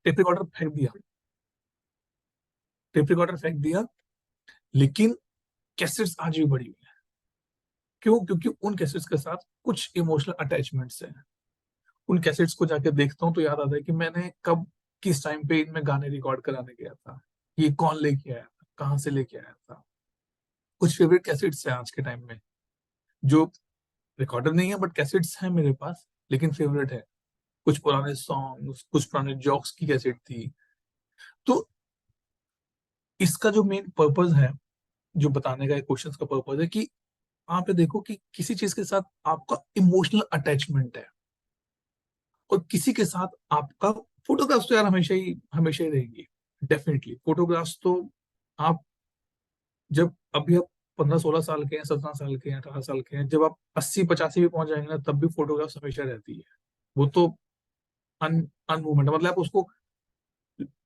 Tape recorder फेंक दिया, tape recorder फेंक दिया, लेकिन कैसेट्स आज भी पड़ी हुई है। क्यों? क्योंकि उन कैसेट्स के साथ कुछ इमोशनल अटैचमेंट्स हैं। उन कैसेट्स को जाके देखता हूँ तो याद आता है कि मैंने कब, किस टाइम पे इनमें गाने रिकॉर्ड कराने गया था, ये कौन लेके आया था, कहाँ से लेके आया था। कुछ फेवरेट कैसेट्स हैं आज के टाइम में, जो रिकॉर्डर नहीं है बट कैसेट्स हैं मेरे पास, लेकिन फेवरेट है। कुछ पुराने सॉन्ग्स, कुछ पुराने जॉक्स की कैसेट थी। तो इसका जो मेन पर्पज है, जो बताने का क्वेश्चन का पर्पज है, कि आप ये देखो कि किसी चीज के साथ आपका इमोशनल अटैचमेंट है, और किसी के साथ आपका, फोटोग्राफ्स तो यार हमेशा ही रहेंगी। डेफिनेटली फोटोग्राफ्स तो, आप जब अभी आप 15-16 साल के हैं, 17 साल के हैं, 18 साल के हैं, जब आप 80-85 भी पहुंच जाएंगे ना, तब भी फोटोग्राफ्स हमेशा रहती है। वो तो अनमूवमेंट, मतलब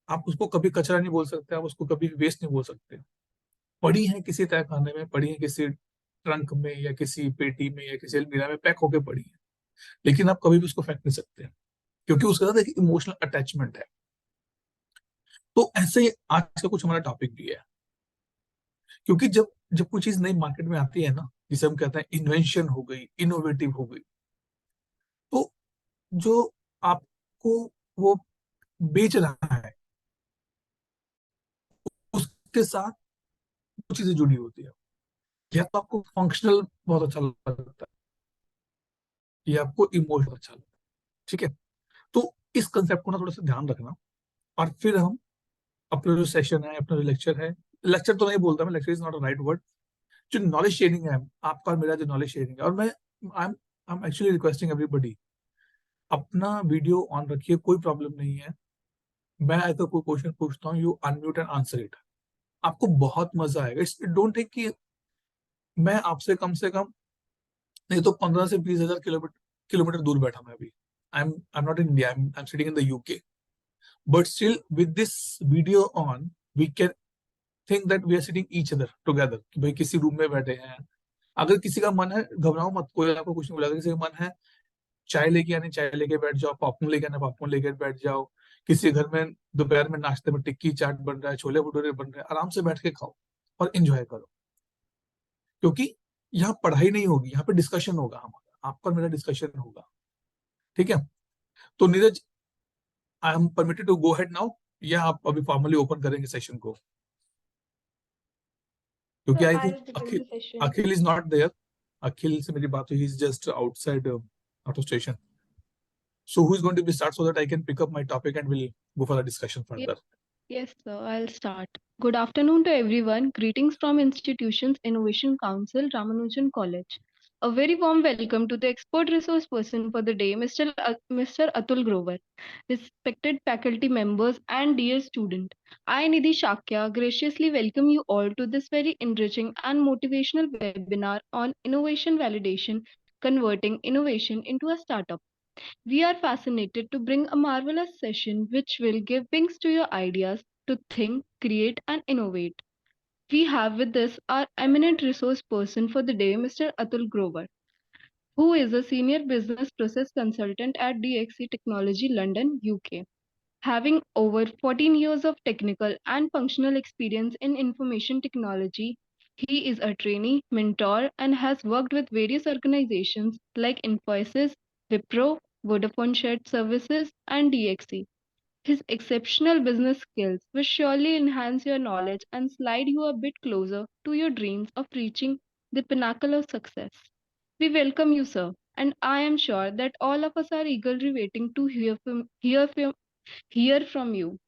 आप उसको कभी कचरा नहीं बोल सकते, आप उसको कभी वेस्ट नहीं बोल सकते। पड़ी है किसी तय खाने में, पड़ी है किसी ट्रंक में, या किसी पेटी में, या किसी अलमीरा में पैक होके पड़ी है, लेकिन आप कभी भी उसको फेंक नहीं सकते, क्योंकि उसके साथ एक इमोशनल अटैचमेंट है। तो ऐसे ही आज का कुछ हमारा टॉपिक भी है, क्योंकि जब जब कोई चीज नई मार्केट में आती है ना, जिसे हम कहते हैं इन्वेंशन हो गई, इनोवेटिव हो गई, तो जो आपको वो बेच रहा है, उसके साथ कुछ चीजें जुड़ी होती है। या तो आपको फंक्शनल बहुत अच्छा लगता है, या आपको इमोशनल अच्छा लगता है। ठीक है, तो इस कंसेप्ट को ना थोड़ा सा ध्यान रखना, और फिर हम अपना जो सेशन है, अपना जो लेक्चर है, लेक्चर तो नहीं बोलता मैं, lecture is not a right word, जो नॉलेज शेयरिंग है आपका और मेरा, जो नॉलेज शेयरिंग है, और मैं I am actually requesting everybody, अपना वीडियो ऑन रखिए, कोई प्रॉब्लम नहीं है। मैं अगर कोई क्वेश्चन पूछता हूँ, you unmute and answer it. आपको बहुत मजा आएगा। इट्स डोंट थिंक कि मैं आपसे कम से कम नहीं तो 15 से 20 हजार किलोमीटर किलोमीटर दूर बैठा मैं अभी। I am not in India, I am sitting in the UK, but still with this video on, we can think that we are sitting each other together, कि भाई किसी रूम में बैठे हैं। अगर किसी का मन है, घबराओ मत, कोई आपको कुछ नहीं बोला। किसी का मन है चाय लेके आनी, चाय लेके बैठ जाओ, पॉपकॉर्न लेके आना, पॉपकॉर्न लेके बैठ जाओ। किसी घर में दोपहर में नाश्ते में टिक्की चाट बन रहा है, छोले भटूरे बन रहे हैं, आराम से बैठ के खाओ और एंजॉय करो। क्योंकि यहाँ पढ़ाई नहीं होगी, यहाँ पे डिस्कशन होगा हमारा, आपका और मेरा डिस्कशन होगा। ठीक है, तो Neeraj, I am permitted to go head now, या आप अभी फॉर्मली ओपन करेंगे सेशन को? क्योंकि So I think I'll begin Akhil the session. Akhil is not there. Akhil से मेरी बात हुई, is just outside, out of station. So who is going to be start, so that I can pick up my topic and we'll go for the discussion Ye- further. Yes, sir, I'll start. Good afternoon to everyone. Greetings from Institutions Innovation Council, Ramanujan College. A very warm welcome to the expert resource person for the day, Mr. Atul Grover, respected faculty members and dear student. I, Nidhi Shakya, graciously welcome you all to this very enriching and motivational webinar on innovation validation, converting innovation into a startup. We are fascinated to bring a marvelous session which will give wings to your ideas to think, create, and innovate. We have with us our eminent resource person for the day, Mr. Atul Grover, who is a senior business process consultant at DXC Technology London, UK. Having over 14 years of technical and functional experience in information technology, he is a trainee, mentor, and has worked with various organizations like Infosys, Wipro, Vodafone Shared Services, and DXC. His exceptional business skills will surely enhance your knowledge and slide you a bit closer to your dreams of reaching the pinnacle of success. We welcome you, sir, and I am sure that all of us are eagerly waiting to hear from you.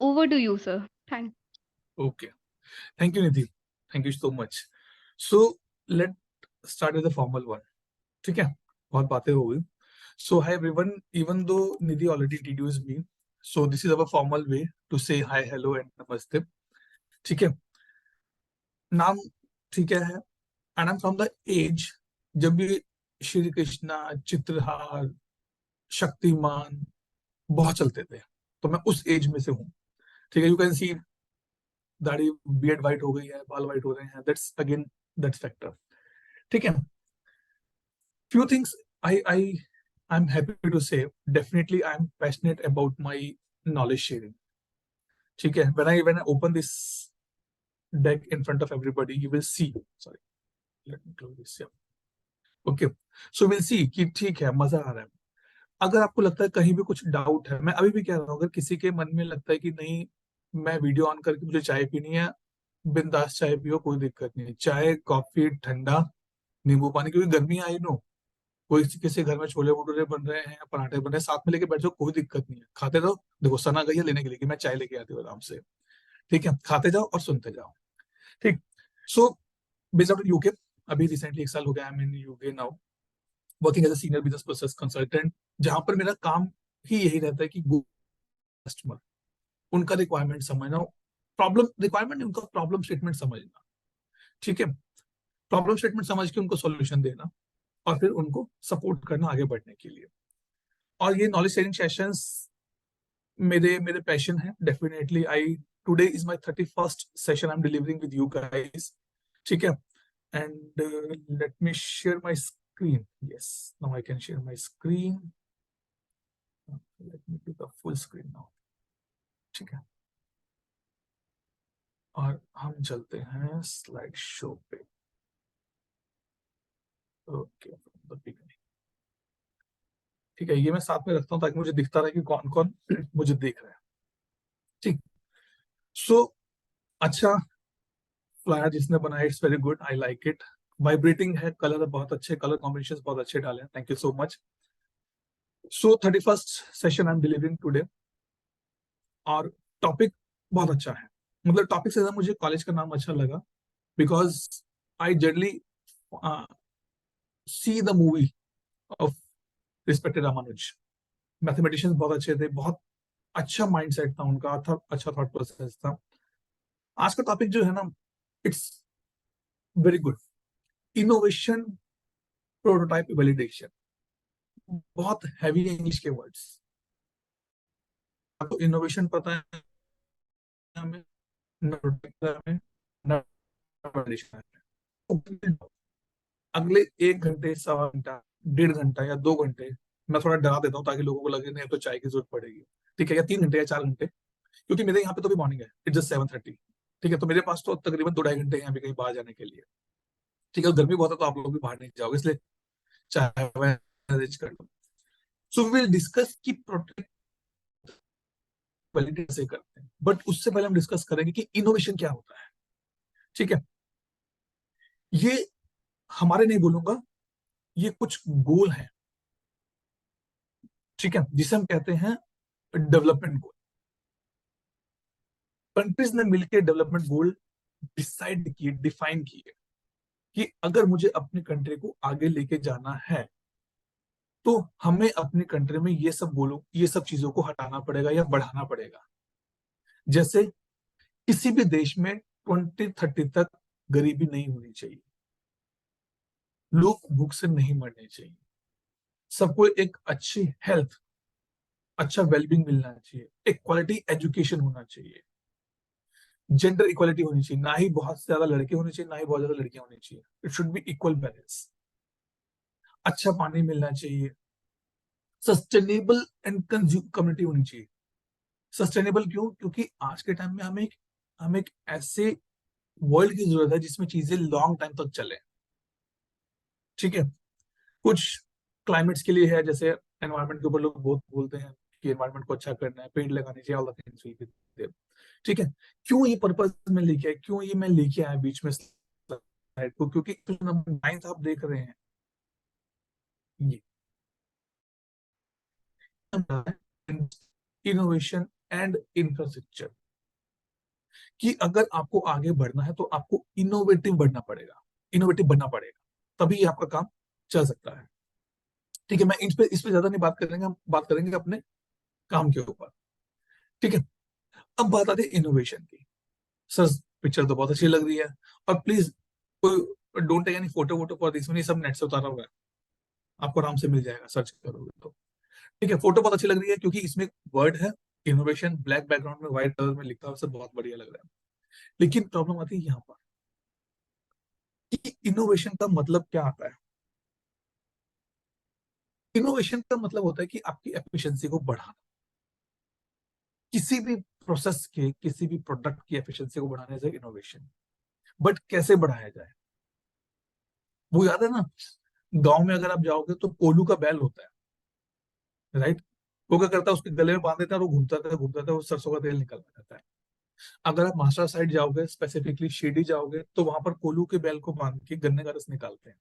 Over to you, sir. Thanks. Okay. Thank you, Nidhi. Thank you so much. So let start with the formal one. ठीक है, बहुत बातें हो गई. So hi everyone. Even though Nidhi already introduced me, so this is our formal way to say hi, hello and namaste. ठीक है, नाम ठीक है, and I'm from the age जब भी श्री कृष्णा, चित्रहार, शक्तिमान बहुत चलते थे, तो मैं उस एज में से हूँ. ठीक है, यू कैन सी दाढ़ी, बियर्ड वाइट हो गई है, बाल वाइट हो रहे हैं, दैट्स अगेन दैट्स फैक्टर. ठीक है, few things I I'm happy to say. Definitely I'm passionate about my knowledge sharing. ठीक है, when I open this deck in front of everybody, you will see, sorry, let me close this. Yeah. Okay, so we'll see कि ठीक है, मजा आ रहा है. अगर आपको लगता है कहीं भी कुछ डाउट है, मैं अभी भी कह रहा हूँ, अगर किसी के मन में लगता है कि नहीं, मैं वीडियो ऑन करके मुझे चाय पीनी है, बिंदास चाय पियो, कोई दिक्कत नहीं है. चाय, कॉफी, ठंडा, नींबू पानी, क्योंकि गर्मी आई नो, कोई किसी घर में छोले भटूरे बन रहे हैं, पराठे बन रहे हैं, साथ में लेके बैठ जाओ, कोई दिक्कत नहीं है, खाते रहो. देखो सना गई है लेने के लिए कि मैं चाय लेके आती हूँ आराम से. ठीक है, खाते जाओ और सुनते जाओ. ठीक. So based out in UK, अभी रिसेंटली 1 साल हो गया, I am in UK now, working as a senior business process consultant, जहां पर मेरा काम ही यही रहता है कि कस्टमर, उनका रिक्वायरमेंट समझना, प्रॉब्लम रिक्वायरमेंट उनका प्रॉब्लम स्टेटमेंट समझना. ठीक है, प्रॉब्लम स्टेटमेंट समझ के उनको सॉल्यूशन देना और फिर उनको सपोर्ट करना आगे बढ़ने के लिए. और ये नॉलेज शेयरिंग सेशंस मेरे मेरे पैशन है definitely. I today is my 31st session I am delivering with you guys. ठीक है, and let me share my screen. Yes, now I can share my screen. Let me do the full screen now. ठीक है, और हम चलते हैं slide show पे. Okay, ठीक है, ये मैं साथ में रखता हूँ ताकि मुझे दिखता रहे कि कौन कौन मुझे देख रहा है. ठीक. सो अच्छा फ्लायर जिसने बनाया, it's very good, I like it. Vibrating है, कलर बहुत अच्छे, कलर कॉम्बिनेशन बहुत अच्छे डाले हैं, thank you so much. So 31st session I am delivering today, और टॉपिक बहुत अच्छा है. मतलब टॉपिक से ज्यादा मुझे कॉलेज का नाम अच्छा लगा, because I generally see the movie of respected Ramanuj. Mathematicians बहुत अच्छे थे, बहुत अच्छा माइंडसेट था उनका, था अच्छा थॉट प्रोसेस था. आज का टॉपिक जो है ना, it's very good. Innovation, prototype, validation, बहुत हैवी इंग्लिश के वर्ड्स. आपको इनोवेशन पता है हमें, न प्रोटोटाइप पता है हमें, न वैलिडेशन है. अगले 1 घंटे, 1.25 घंटा, 1.5 घंटा या 2 घंटे मैं थोड़ा डरा देता हूँ ताकि लोगों को लगे नहीं तो चाय की जरूरत पड़ेगी. ठीक है, या 3 घंटे या 4 घंटे, क्योंकि मेरे यहाँ पे तो भी मॉर्निंग है, इट्स जस्ट 7:30. ठीक है, तो मेरे पास तो तकरीबन 2-2.5 घंटे हैं अभी कहीं बाहर जाने के लिए. ठीक है, गर्मी बहुत है तो आप लोग भी बाहर नहीं जाओगे, इसलिए चाय अरेंज कर लो. सो वी विल डिस्कस की प्रोटेक्ट वैलिडेट से करते हैं, बट उससे पहले हम डिस्कस करेंगे कि इनोवेशन क्या होता है. ठीक है, ये हमारे नहीं बोलूंगा, ये कुछ गोल है. ठीक है, जिसे हम कहते हैं डेवलपमेंट गोल. कंट्रीज ने मिलकर डेवलपमेंट गोल डिसाइड किए, डिफाइन किए कि अगर मुझे अपनी कंट्री को आगे लेके जाना है तो हमें अपनी कंट्री में ये सब गोलों, ये सब चीजों को हटाना पड़ेगा या बढ़ाना पड़ेगा. जैसे किसी भी देश में 2030 तक गरीबी नहीं होनी चाहिए, लोग भूख से नहीं मरने चाहिए, सबको एक अच्छी हेल्थ, अच्छा वेलबींग मिलना चाहिए, एक क्वालिटी एजुकेशन होना चाहिए, जेंडर इक्वालिटी होनी चाहिए, ना ही बहुत ज्यादा लड़के होने चाहिए ना ही बहुत ज्यादा लड़कियां होनी चाहिए, it should be equal balance. अच्छा पानी मिलना चाहिए, सस्टेनेबल एंड कंज्यूम कम्युनिटी होनी चाहिए. सस्टेनेबल क्यों? क्योंकि आज के टाइम में हमें एक ऐसे वर्ल्ड की जरूरत है जिसमें चीजें लॉन्ग टाइम तक चले. ठीक है, कुछ क्लाइमेट्स के लिए है, जैसे एनवायरनमेंट के ऊपर लोग बहुत बोलते हैं कि एनवायरनमेंट को अच्छा करना है, पेड़ लगाने चाहिए, all the things will be there. ठीक है, क्यों ये पर्पस में लेके आया, क्यों ये मैं लेके आया बीच में स्लाइड को, क्योंकि नंबर 9 आप देख रहे हैं, ये इनोवेशन एंड इंफ्रास्ट्रक्चर, कि अगर आपको आगे बढ़ना है तो आपको इनोवेटिव बढ़ना पड़ेगा, इनोवेटिव बनना पड़ेगा, तभी आपका काम चल सकता है. ठीक है, मैं इस पे ज्यादा नहीं बात करेंगे, हम बात करेंगे अपने काम के ऊपर. ठीक है, अब बात आती है इनोवेशन की. सर, पिक्चर तो बहुत अच्छी लग रही है, और प्लीज कोई डोंट टेक एनी फोटो वोटो फॉर दिस, ये सब नेट से उतारा हुआ है, आपको आराम से मिल जाएगा सर्च करोगे तो. ठीक है, फोटो बहुत अच्छी लग रही है क्योंकि इसमें वर्ड है इनोवेशन, ब्लैक बैकग्राउंड में व्हाइट कलर में लिखा हुआ, सब बहुत बढ़िया लग रहा है. लेकिन प्रॉब्लम आती है यहाँ पर कि इनोवेशन का मतलब क्या आता है. इनोवेशन का मतलब होता है कि आपकी एफिशिएंसी को बढ़ाना. किसी भी प्रोसेस के, किसी भी प्रोडक्ट की एफिशिएंसी को बढ़ाने से इनोवेशन। बट कैसे बढ़ाया जाए? वो याद है ना, गांव में अगर आप जाओगे तो कोल्हू का बैल होता है, राइट? वो क्या करता है, उसके गले में बांध देता है और वो घूमता था, वो सरसों का तेल निकल जाता है। अगर आप महाराष्ट्र साइड जाओगे, स्पेसिफिकली शिरडी जाओगे, तो वहां पर कोल्हू के बैल को बांध के गन्ने का रस निकालते हैं।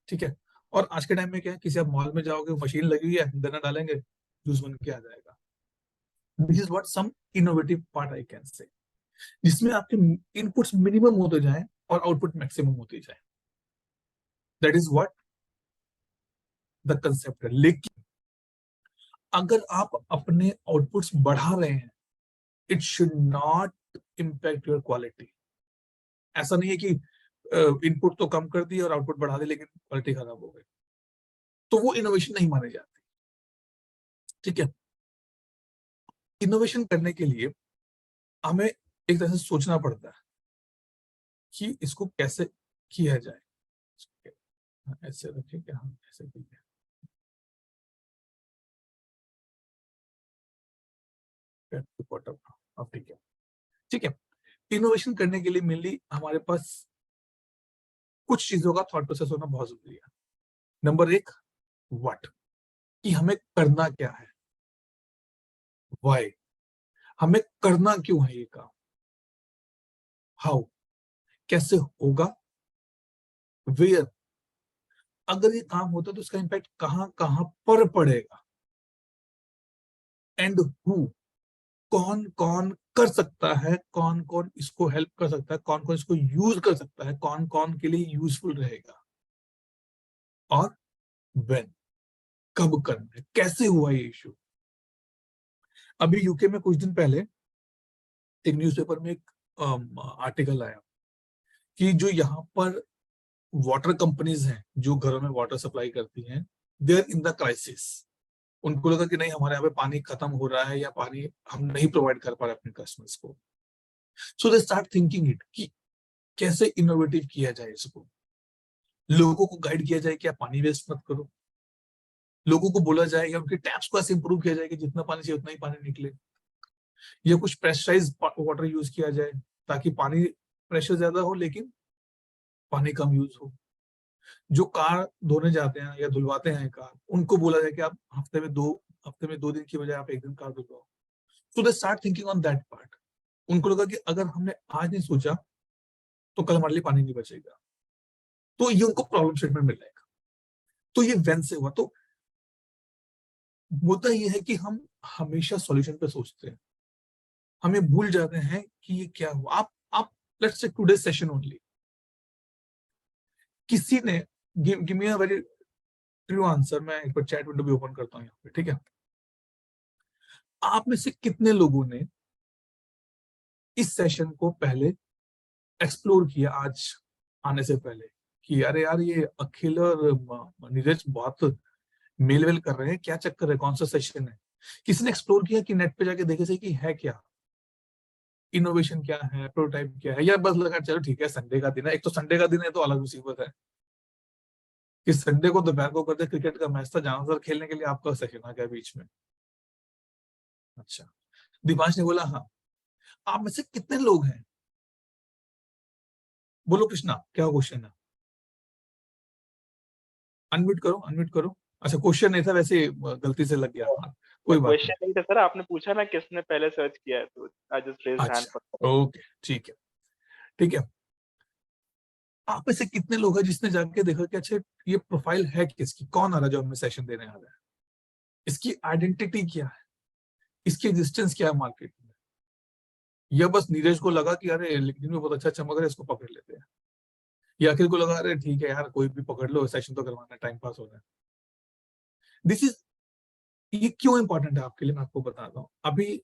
ठीक है। और आज के टाइम में क्या है, किसी आप मॉल में जाओगे, मशीन लगी हुई है, गन्ना डालेंगे, जूस बन के आ जाएगा। This is what some innovative part I can say, जिसमें आपके इनपुट्स मिनिमम होते जाएं और आउटपुट मैक्सिमम होते जाए। That is what the concept है। लेकिन अगर आप अपने आउटपुट्स बढ़ा रहे हैं, it should not impact your quality. ऐसा नहीं है कि इनपुट तो कम कर दिए और आउटपुट बढ़ा दिए लेकिन क्वालिटी खराब हो गई, तो वो इनोवेशन नहीं मानी जाती। ठीक है। इनोवेशन करने के लिए हमें एक तरह से सोचना पड़ता है कि इसको कैसे किया जाए। ऐसे रखें क्या, हम ऐसे ठीक है, अब ठीक है। ठीक है। इनोवेशन करने के लिए मेनली हमारे पास कुछ चीजों का थॉट प्रोसेस होना बहुत जरूरी है। नंबर एक, व्हाट, कि हमें करना क्या है। व्हाई, हमें करना क्यों है ये काम। हाउ, कैसे होगा। वेयर, अगर ये काम होता तो उसका इम्पैक्ट कहां कहां पर पड़ेगा। एंड हु, कौन कौन कर सकता है, कौन कौन इसको हेल्प कर सकता है, कौन कौन इसको यूज कर सकता है, कौन कौन के लिए यूजफुल रहेगा। और व्हेन, कब करना है, कैसे हुआ ये इशू। अभी यूके में कुछ दिन पहले एक न्यूज़पेपर में एक आर्टिकल आया कि जो यहाँ पर वाटर कंपनीज हैं, जो घरों में वाटर सप्लाई करती हैं, they are in the crisis. उनको लगा कि नहीं, हमारे यहाँ पे पानी खत्म हो रहा है या पानी हम नहीं प्रोवाइड कर पा रहे अपने कस्टमर्स को। सो दे स्टार्ट थिंकिंग इट कि कैसे इनोवेटिव किया जाए इसको। लोगों को गाइड किया जाए कि आप पानी वेस्ट मत करो। लोगों को बोला जाए या उनके टैप्स को ऐसे इंप्रूव किया जाए कि जितना पानी चाहिए उतना ही पानी निकले। या कुछ प्रेशराइज वाटर यूज किया जाए ताकि पानी प्रेशर ज्यादा हो लेकिन पानी कम यूज हो। जो कार धोने जाते हैं या धुलवाते हैं कार, उनको बोला जाए कि आप हफ्ते में 2 दिन की बजाय आप एक दिन कार धुलवाओ। So they start thinking on that part. उनको लगा कि अगर हमने आज नहीं सोचा तो कल हमारे लिए पानी नहीं बचेगा। तो ये उनको प्रॉब्लम स्टेटमेंट मिल जाएगा। तो ये वेन से हुआ। तो मुद्दा ये है कि हम हमेशा सॉल्यूशन पे सोचते हैं, हमें भूल जाते हैं कि ये क्या हुआ। आप let's say today session only, किसी ने give me a very true answer. मैं एक बार चैट विंडो भी ओपन करता हूँ यहाँ पे, ठीक है। आप में से कितने लोगों ने इस सेशन को पहले एक्सप्लोर किया आज आने से पहले, कि अरे यार ये अखिल और नीरज बहुत मेल वेल कर रहे हैं, क्या चक्कर है, कौन सा सेशन है। किसी ने एक्सप्लोर किया कि नेट पे जाके देखे सही कि है क्या, इनोवेशन क्या है, प्रोटोटाइप क्या है, या बस लगा चलो ठीक है संडे का दिन है। एक तो संडे का दिन है तो अलग मुसीबत है कि संडे को दोपहर को करते क्रिकेट का मैच था, जहां खेलने के लिए आपका सेशन आ गया बीच में। अच्छा, दीपांश ने बोला हाँ। आप में से कितने लोग हैं, बोलो कृष्णा क्या क्वेश्चन है। अनम्यूट करो, अनम्यूट करो। अच्छा, क्वेश्चन नहीं था वैसे, गलती से लग गया, हाँ कोई बात क्वेश्चन नहीं। नहीं था सर, आपने पूछा ना किसने पहले सर्च किया है, तो I just raised hand for. अच्छा ओके, ठीक है, ठीक है। आप में से कितने लोग हैं जिसने जाके देखा कि अच्छा ये प्रोफाइल है किसकी, कौन आ रहा है जो हमें सेशन देने आ रहा है, इसकी आइडेंटिटी क्या है, इसकी एग्जिस्टेंस क्या है मार्केट में। या बस नीरज को लगा कि अरे लिंक्डइन में बहुत अच्छा चमक रहा है, इसको पकड़ लेते हैं। या अखिल को लगा अरे ठीक है यार कोई भी पकड़ लो, सेशन तो करवाना है, टाइम पास हो रहा है। दिस इज, ये क्यों इंपॉर्टेंट है आपके लिए, मैं आपको बताता हूँ। अभी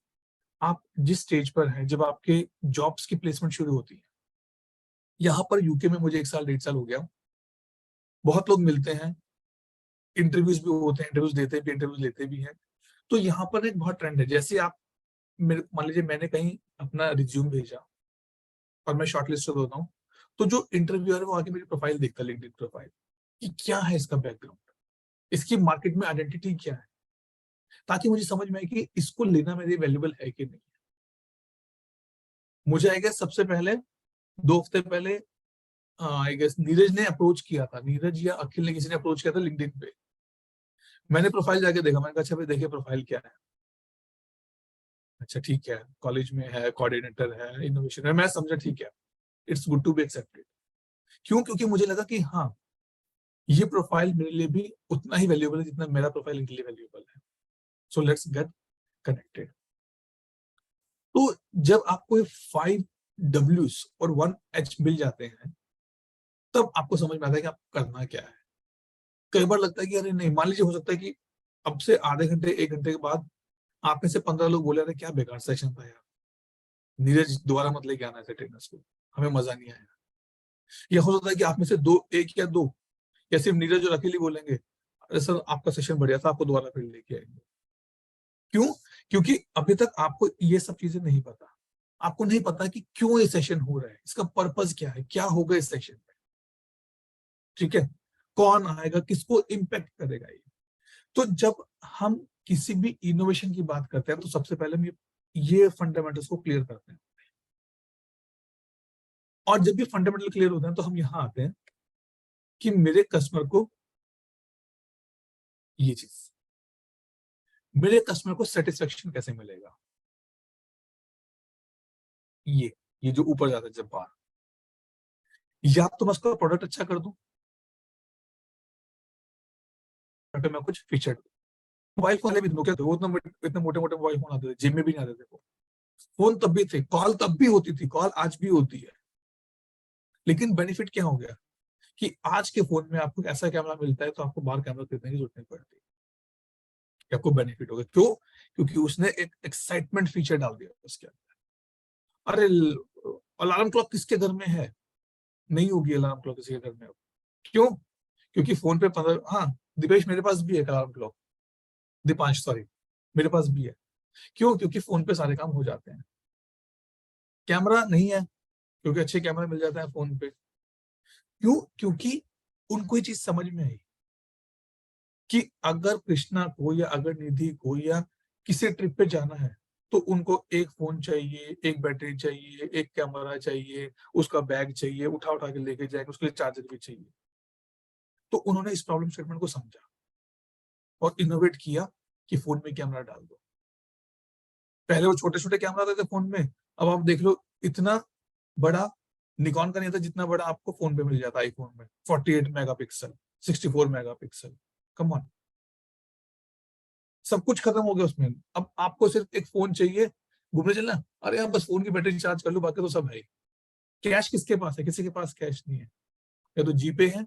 आप जिस स्टेज पर हैं, जब आपके जॉब्स की प्लेसमेंट शुरू होती है, यहाँ पर यूके में मुझे 1 साल 1.5 साल हो गया, बहुत लोग मिलते हैं, इंटरव्यूज भी होते हैं, इंटरव्यूज देते भी, इंटरव्यूज लेते भी हैं। तो यहाँ पर एक बहुत ट्रेंड है, जैसे आप मेरे मान लीजिए मैंने कहीं अपना रिज्यूम भेजा और मैं शॉर्टलिस्ट होता हूँ, तो जो इंटरव्यूअर है वो आके मेरी प्रोफाइल देखता है, लिंक्डइन प्रोफाइल, कि क्या है इसका बैकग्राउंड, इसकी मार्केट में आइडेंटिटी क्या है, ताकि मुझे समझ में आए कि इसको लेना मेरे वैल्यूबल है कि नहीं। मुझे आई गेस सबसे पहले 2 हफ्ते पहले आई गेस नीरज ने अप्रोच किया था, नीरज या अखिल ने, किसी ने अप्रोच किया था लिंक्डइन पे। मैंने प्रोफाइल जाके देखा, मैंने कहा अच्छा भाई देखिए प्रोफाइल क्या है। अच्छा ठीक है, कॉलेज में है, कोऑर्डिनेटर है, इनोवेशन है, मैं समझा ठीक है, it's good to be accepted. क्यों? क्योंकि मुझे लगा कि हाँ, ये प्रोफाइल मेरे लिए भी उतना ही वैल्यूएबल है जितना मेरा प्रोफाइल इनके लिए वैल्यूएबल है। So let's get connected. तो जब आपको 5 Ws और 1 H मिल जाते हैं, तब आपको समझ में आता है कि आप करना क्या है। कई बार लगता है कि अरे नहीं, मान लीजिए हो सकता है कि अब से आधे घंटे 1 घंटे के बाद आप में से 15 लोग बोले अरे क्या बेकार सेशन था यार, नीरज दोबारा मत लेके आना ऐसे ट्रेनर्स को, हमें मजा नहीं आया। या हो सकता है कि आप में से एक या दो, या सिर्फ नीरज और अकेले बोलेंगे अरे सर आपका सेशन बढ़िया था, आपको दोबारा फिर लेके आएंगे। क्यों? क्योंकि अभी तक आपको ये सब चीजें नहीं पता। आपको नहीं पता कि क्यों ये सेशन हो रहा है, इसका पर्पस क्या है, क्या होगा इस सेशन में। ठीक है, कौन आएगा, किसको इम्पैक्ट करेगा ये। तो जब हम किसी भी इनोवेशन की बात करते हैं तो सबसे पहले हम ये फंडामेंटल्स को क्लियर करते हैं। और जब भी फंडामेंटल क्लियर होते हैं तो हम यहां आते हैं कि मेरे कस्टमर को ये चीज, मेरे कस्टमर को सेटिस्फेक्शन कैसे मिलेगा। ये जो ऊपर जाता है जब बाहर, या तो मैं उसका प्रोडक्ट अच्छा कर दूं, या फिर मैं कुछ फीचर दूं। मोबाइल फोन भी नोकिया थे, वो इतने मोटे मोटे मोबाइल फोन आते थे, जिम में भी नहीं आते थे वो। फोन तब भी थे, कॉल तब भी होती थी, कॉल आज भी होती है। लेकिन बेनिफिट क्या हो गया कि आज के फोन में आपको ऐसा कैमरा मिलता है तो आपको बाहर कैमरा खरीदने की जरूरत नहीं पड़ती। आपको बेनिफिट होगा, क्यों? क्योंकि उसने एक एक्साइटमेंट फीचर डाल दिया उसके अंदर। अरे अलार्म क्लॉक किसके घर में है? नहीं होगी अलार्म क्लॉक किसी के घर में। क्यों? क्योंकि फोन पे 15, हाँ दिपेश मेरे पास भी है अलार्म क्लॉक, दीपांश सॉरी, मेरे पास भी है। क्यों? क्योंकि फोन पे सारे काम हो जाते हैं। कैमरा नहीं है, क्योंकि अच्छे कैमरा मिल जाता है फोन पे। क्यों? क्योंकि उनको ये चीज समझ में आई कि अगर कृष्णा को या अगर निधि को या किसी ट्रिप पे जाना है तो उनको एक फोन चाहिए, एक बैटरी चाहिए, एक कैमरा चाहिए, उसका बैग चाहिए, उठा उठा के लेके जाएंगे, उसके लिए चार्जर भी चाहिए। तो उन्होंने इस प्रॉब्लम स्टेटमेंट को समझा और इनोवेट किया कि फोन में कैमरा डाल दो। पहले वो छोटे छोटे कैमरा आते थे फोन में, अब आप देख लो इतना बड़ा निकॉन का नहीं था जितना बड़ा आपको फोन पे मिल जाता है आईफोन में, 48 मेगापिक्सल, 64 मेगापिक्सल। कम ऑन, सब कुछ खत्म हो गया उसमें। अब आपको सिर्फ एक फोन चाहिए, घूमने चलना, अरे आप बस फोन की बैटरी चार्ज कर लो, बाकी तो सब है। कैश किसके पास है? किसी के पास कैश नहीं है, या तो जीपे है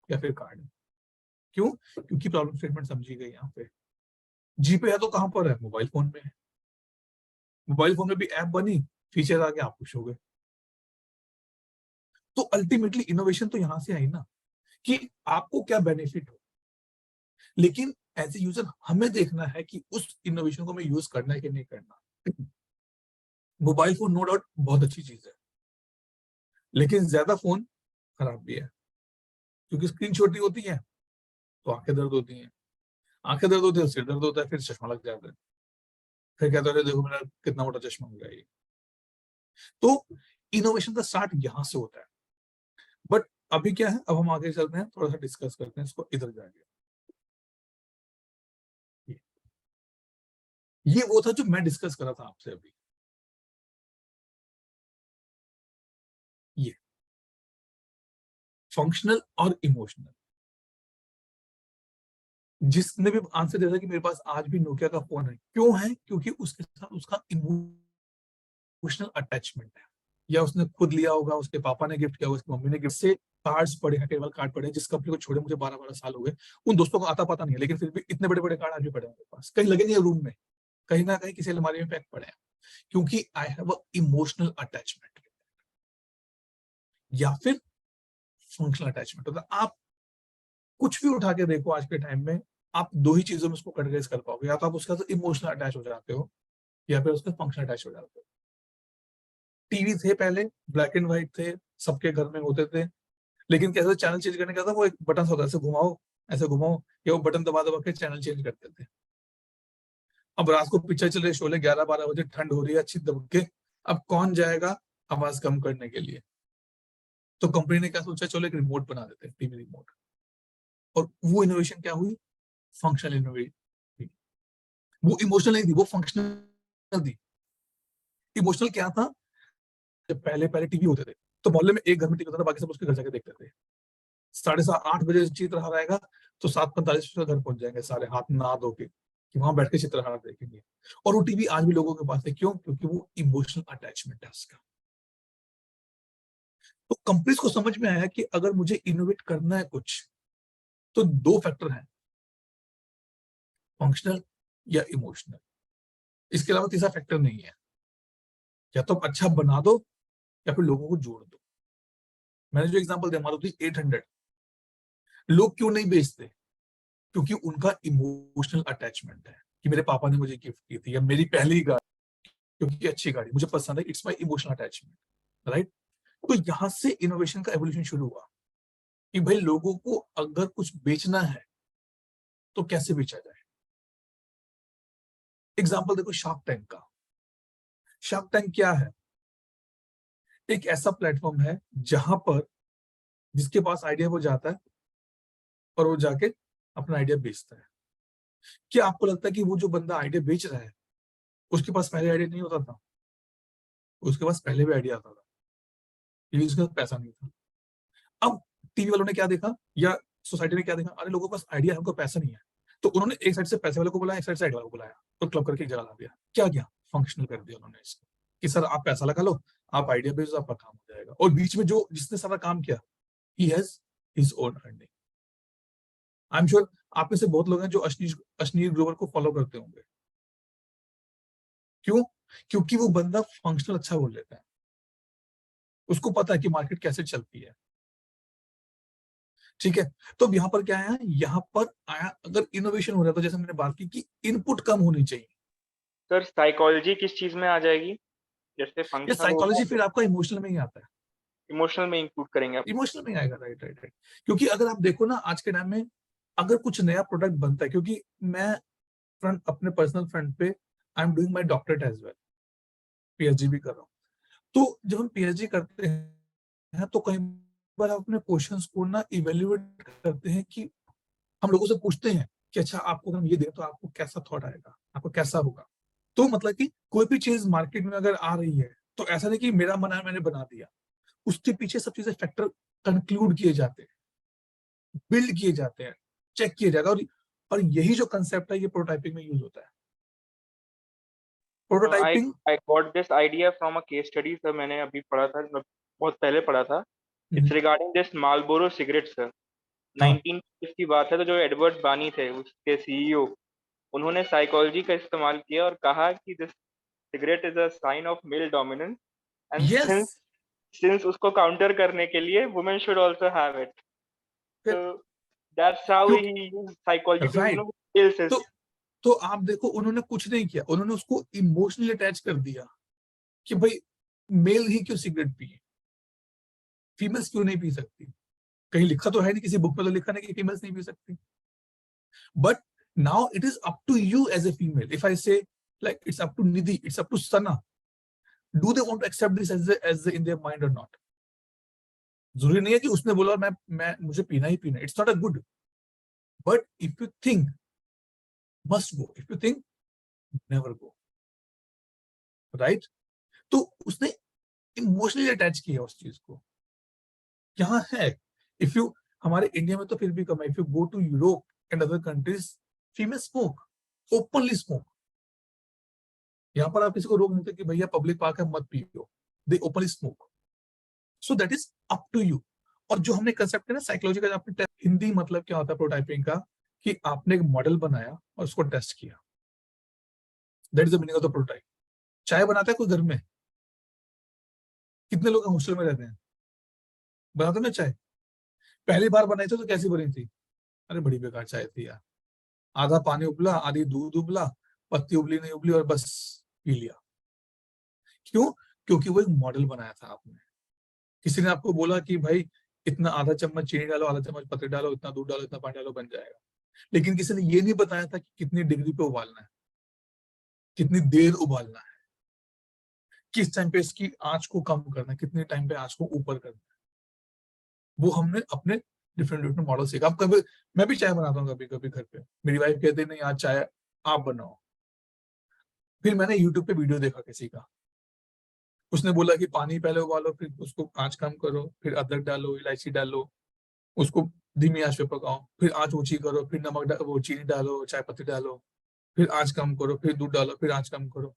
या फिर कार्ड है। क्यों? क्योंकि प्रॉब्लम स्टेटमेंट समझी गई यहाँ पे। जीपे है तो कहां पर है? मोबाइल फोन में है। मोबाइल फोन में भी ऐप बनी, फीचर आ गया, आप खुश हो गए। तो अल्टीमेटली इनोवेशन तो यहां से आई ना, कि आपको क्या बेनिफिट हो। लेकिन एज ए यूजर हमें देखना है कि उस इनोवेशन को हमें यूज करना है कि नहीं करना। मोबाइल फोन नो डाउट बहुत अच्छी चीज है, लेकिन ज्यादा फोन खराब भी है, क्योंकि स्क्रीन छोटी होती है तो आंखें दर्द होती हैं, आंखें दर्द होती है तो सिर दर्द होता है, फिर चश्मा लग जाता है, फिर कहते हैं देखो मेरा कितना मोटा चश्मा हो गया ये। तो इनोवेशन का स्टार्ट यहां से होता है। बट अभी क्या है, अब हम आगे चलते हैं, थोड़ा सा डिस्कस करते हैं इसको, इधर जाके। ये वो था जो मैं डिस्कस कर रहा था आपसे अभी, ये फंक्शनल और इमोशनल। जिसने भी आंसर दिया था कि मेरे पास आज भी नोकिया का फोन है, क्यों है? क्योंकि उसके साथ उसका इमोशनल अटैचमेंट है, या उसने खुद लिया होगा, उसके पापा ने गिफ्ट किया होगा, उसकी मम्मी ने गिफ्ट से। कार्ड्स पड़े हैं, टेबल कार्ड पड़े हैं, जिस कंपनी को छोड़े मुझे 12-12 साल हो गए, उन दोस्तों को आता पता नहीं है, लेकिन फिर भी इतने बड़े बड़े कार्ड आज भी पड़े हैं मेरे पास, कहीं लगे नहीं है रूम में, कहीं ना कहीं किसी अलमारी में पैक पड़े हैं, क्योंकि I have a emotional attachment. या फिर फंक्शनल अटैचमेंट होता है। आप कुछ भी उठा के देखो आज के टाइम में, आप दो ही चीजों में उसको कैटेगराइज कर पाओगे, या तो आप उसका इमोशनल अटैच हो जाते हो, या फिर उसका फंक्शनल अटैच हो जाते हो। टीवी थे पहले, ब्लैक एंड व्हाइट थे, सबके घर में होते थे, लेकिन कैसे चैनल चेंज करने का था, वो एक बटन होता है, ऐसे घुमाओ, ऐसे घुमाओ, या वो बटन दबा दबा के चैनल चेंज करते थे। अब रात को पिक्चर चल रही, शोले 11-12 बजे, ठंड हो रही है अच्छी दब के, अब कौन जाएगा आवाज कम करने के लिए? तो कंपनी ने क्या सोचा, चलो एक रिमोट बना देते हैं, टीवी रिमोट। और वो इनोवेशन क्या हुई? Functional innovation. वो इमोशनल नहीं थी, वो फंक्शनल थी। इमोशनल क्या था? जब पहले पहले टीवी होते थे तो मोहल्ले में एक घर में टीवी होता था, बाकी सब उसके घर जाके देखते थे। 7:30-8 बजे चित्रहार आएगा तो 7:45 घर पहुंच जाएंगे सारे, हाथ नहा धो के, कि वहां बैठ के चित्रहार देखेंगे। और वो टीवी आज भी लोगों के पास है, क्यों? क्योंकि वो इमोशनल अटैचमेंट है उसका। तो कंपनीज को समझ में आया कि अगर मुझे इनोवेट करना है कुछ, तो दो फैक्टर हैं, फंक्शनल या इमोशनल। इसके अलावा तीसरा फैक्टर नहीं है। या तो अच्छा बना दो या फिर लोगों को जोड़ दो। मैंने जो एग्जांपल दिया मारुति 800, लोग क्यों नहीं बेचते? क्योंकि उनका इमोशनल अटैचमेंट है कि मेरे पापा ने मुझे गिफ्ट की थी, या मेरी पहली गाड़ी, क्योंकि अच्छी गाड़ी मुझे पसंद है, it's my emotional attachment, right? तो यहां से इनोवेशन का एवोल्यूशन शुरू हुआ कि भाई लोगों को अगर कुछ बेचना है तो कैसे बेचा जाए। एग्जांपल देखो शार्क टैंक का। शार्क टैंक क्या है? एक ऐसा प्लेटफॉर्म है जहां पर जिसके पास आइडिया वो जाता है और वो जाके अपना आइडिया बेचता है। क्या आपको लगता है कि वो जो बंदा आइडिया बेच रहा है उसके पास पहले आइडिया नहीं होता था? उसके पास पहले भी आइडिया आता था, लेकिन उसके पास पैसा नहीं था। अब टीवी वालों ने क्या देखा, या सोसाइटी ने क्या देखा, अरे लोगों के पास आइडिया है, उनको पैसा नहीं है, तो उन्होंने एक साइड से पैसे वाले को बुलाया, एक साइड से आइडिया वाले को बुलाया, और क्लब करके एक जगह ला दिया। क्या किया? फंक्शनल कर दिया उन्होंने इसको, कि सर आप पैसा लगा लो, आप आइडिया बेचो, आपका काम हो जाएगा। और बीच में जो जिसने सारा काम किया, he has his own earning. I am sure आप में से बहुत लोग हैं जो अश्नीर ग्रोवर को फॉलो करते होंगे। क्यों? क्योंकि वो बंदा फंक्शनल अच्छा बोल लेता है, उसको पता है कि मार्केट कैसे चलती है। ठीक है, तो अब यहाँ पर क्या है, यहाँ पर आया अगर इनोवेशन हो रहा है तो जैसे मैंने बात की कि इनपुट कम होनी चाहिए। सर साइकोलॉजी किस चीज में आ जाएगी? जैसे ये फंक्शनल हो साइकोलॉजी गया, फिर आपका इमोशनल में ही आता है। इमोशनल में इंक्लूड करेंगे आप। इमोशनल में ही आएगा, राइट राइट राइट। क्योंकि अगर आप देखो ना आज के टाइम में, अगर कुछ नया प्रोडक्ट बनता है, क्योंकि मैं फ्रंट अपने पर्सनल फ्रंट पे I am doing my doctorate as well, PhD भी कर रहा हूँ। तो जब हम पीएचडी करते हैं तो कई बार हम अपने क्वेश्चंस को ना इवेल्युएट करते हैं, कि हम लोगों से पूछते हैं कि अच्छा आपको अगर हम ये दें तो आपको कैसा थॉट आएगा, आपको कैसा होगा। तो मतलब कि कोई भी चीज मार्केट में अगर आ रही है तो ऐसा नहीं कि मेरा मन है मैंने बना दिया, उसके पीछे सब चीजें फैक्टर कंक्लूड किए जाते हैं, बिल्ड किए जाते हैं, चेक किए जाता है। और यही जो कंसेप्ट है ये प्रोटोटाइपिंग में यूज होता है। I prototyping. I got this idea from a case study sir, मैंने अभी पढ़ा था, मतलब बहुत पहले पढ़ा था। It's regarding this Marlboro cigarette sir. हाँ 1950 की बात है, तो जो एडवर्ड बानी थे उसके सीईओ, उन्होंने साइकोलॉजी का इस्तेमाल किया और कहा कि this cigarette is a sign of male dominance, and yes. Since since उसको काउंटर करने के लिए women should also have it. तो दैट्स हाउ क्योंकि he use psychology to right, kill his. तो आप देखो उन्होंने कुछ नहीं किया, उन्होंने उसको इमोशनली अटैच कर दिया कि भाई मेल ही क्यों सिगरेट पिए, फीमेल्स क्यों नहीं पी सकती? कहीं लिखा तो है नहीं, किसी बुक में तो लिखा नहीं कि फीमेल्स नहीं पी सकती। But now it is up to you as a female, if I say like it's up to Nidhi, it's up to Sana, do they want to accept this as in their mind or not? जरूरी नहीं है कि उसने बोला मैं मुझे पीना ही पीना, it's not a good, but if you think must go, if you think never go, right? तो उसने इमोशनली अटैच किया उस चीज को। यहाँ है, इफ यू, हमारे इंडिया में तो फिर भी कम है, if you go to Europe and other countries, female smoke, openly smoke. यहाँ पर आप किसी को रोक नहीं सकते कि भैया पब्लिक पार्क है मत पियो, they openly smoke. So that is up to you. और जो हमने कंसेप्ट है ना साइकोलॉजी का, आपने हिंदी मतलब क्या होता है प्रोटाइपिंग का, कि आपने एक मॉडल बनाया और उसको टेस्ट किया, that is the meaning of the prototype. चाय बनाता है कोई घर में? कितने लोग हॉस्टल में रहते हैं, बनाते ना चाय? पहली बार बनाई थी तो कैसी बनी थी? अरे बड़ी बेकार चाय थी यार, आधा पानी उबला, आधी दूध उबला, पत्ती उबली नहीं उबली, और बस पी लिया। क्यों? क्योंकि वो एक मॉडल बनाया था आपने। किसी ने आपको बोला कि भाई इतना आधा चम्मच चीनी डालो, आधा चम्मच पत्ती डालो, इतना दूध डालो, इतना पानी डालो, बन जाएगा। लेकिन किसी ने ये नहीं बताया था कि कितनी डिग्री पे उबालना है, कितनी देर उबालना है, किस टाइम पे इसकी आंच को कम करना है, कितने टाइम पे आंच को ऊपर करना है, वो हमने अपने डिफरेंट डिफरेंट मॉडल सीखा। अब कभी मैं भी चाय बनाता हूँ कभी कभी घर पे, मेरी वाइफ कहती है नहीं आज चाय आप बनाओ, फिर मैंने यूट्यूब पे वीडियो देखा किसी का, उसने बोला कि पानी पहले उबालो, फिर उसको आंच कम करो, फिर अदरक डालो, इलायची डालो, उसको धीमी आंच पे पकाओ, फिर आंच ऊंची करो, फिर नमक वो चीनी डालो, चाय पत्ती डालो, फिर आंच कम करो, फिर दूध डालो, फिर आंच कम करो।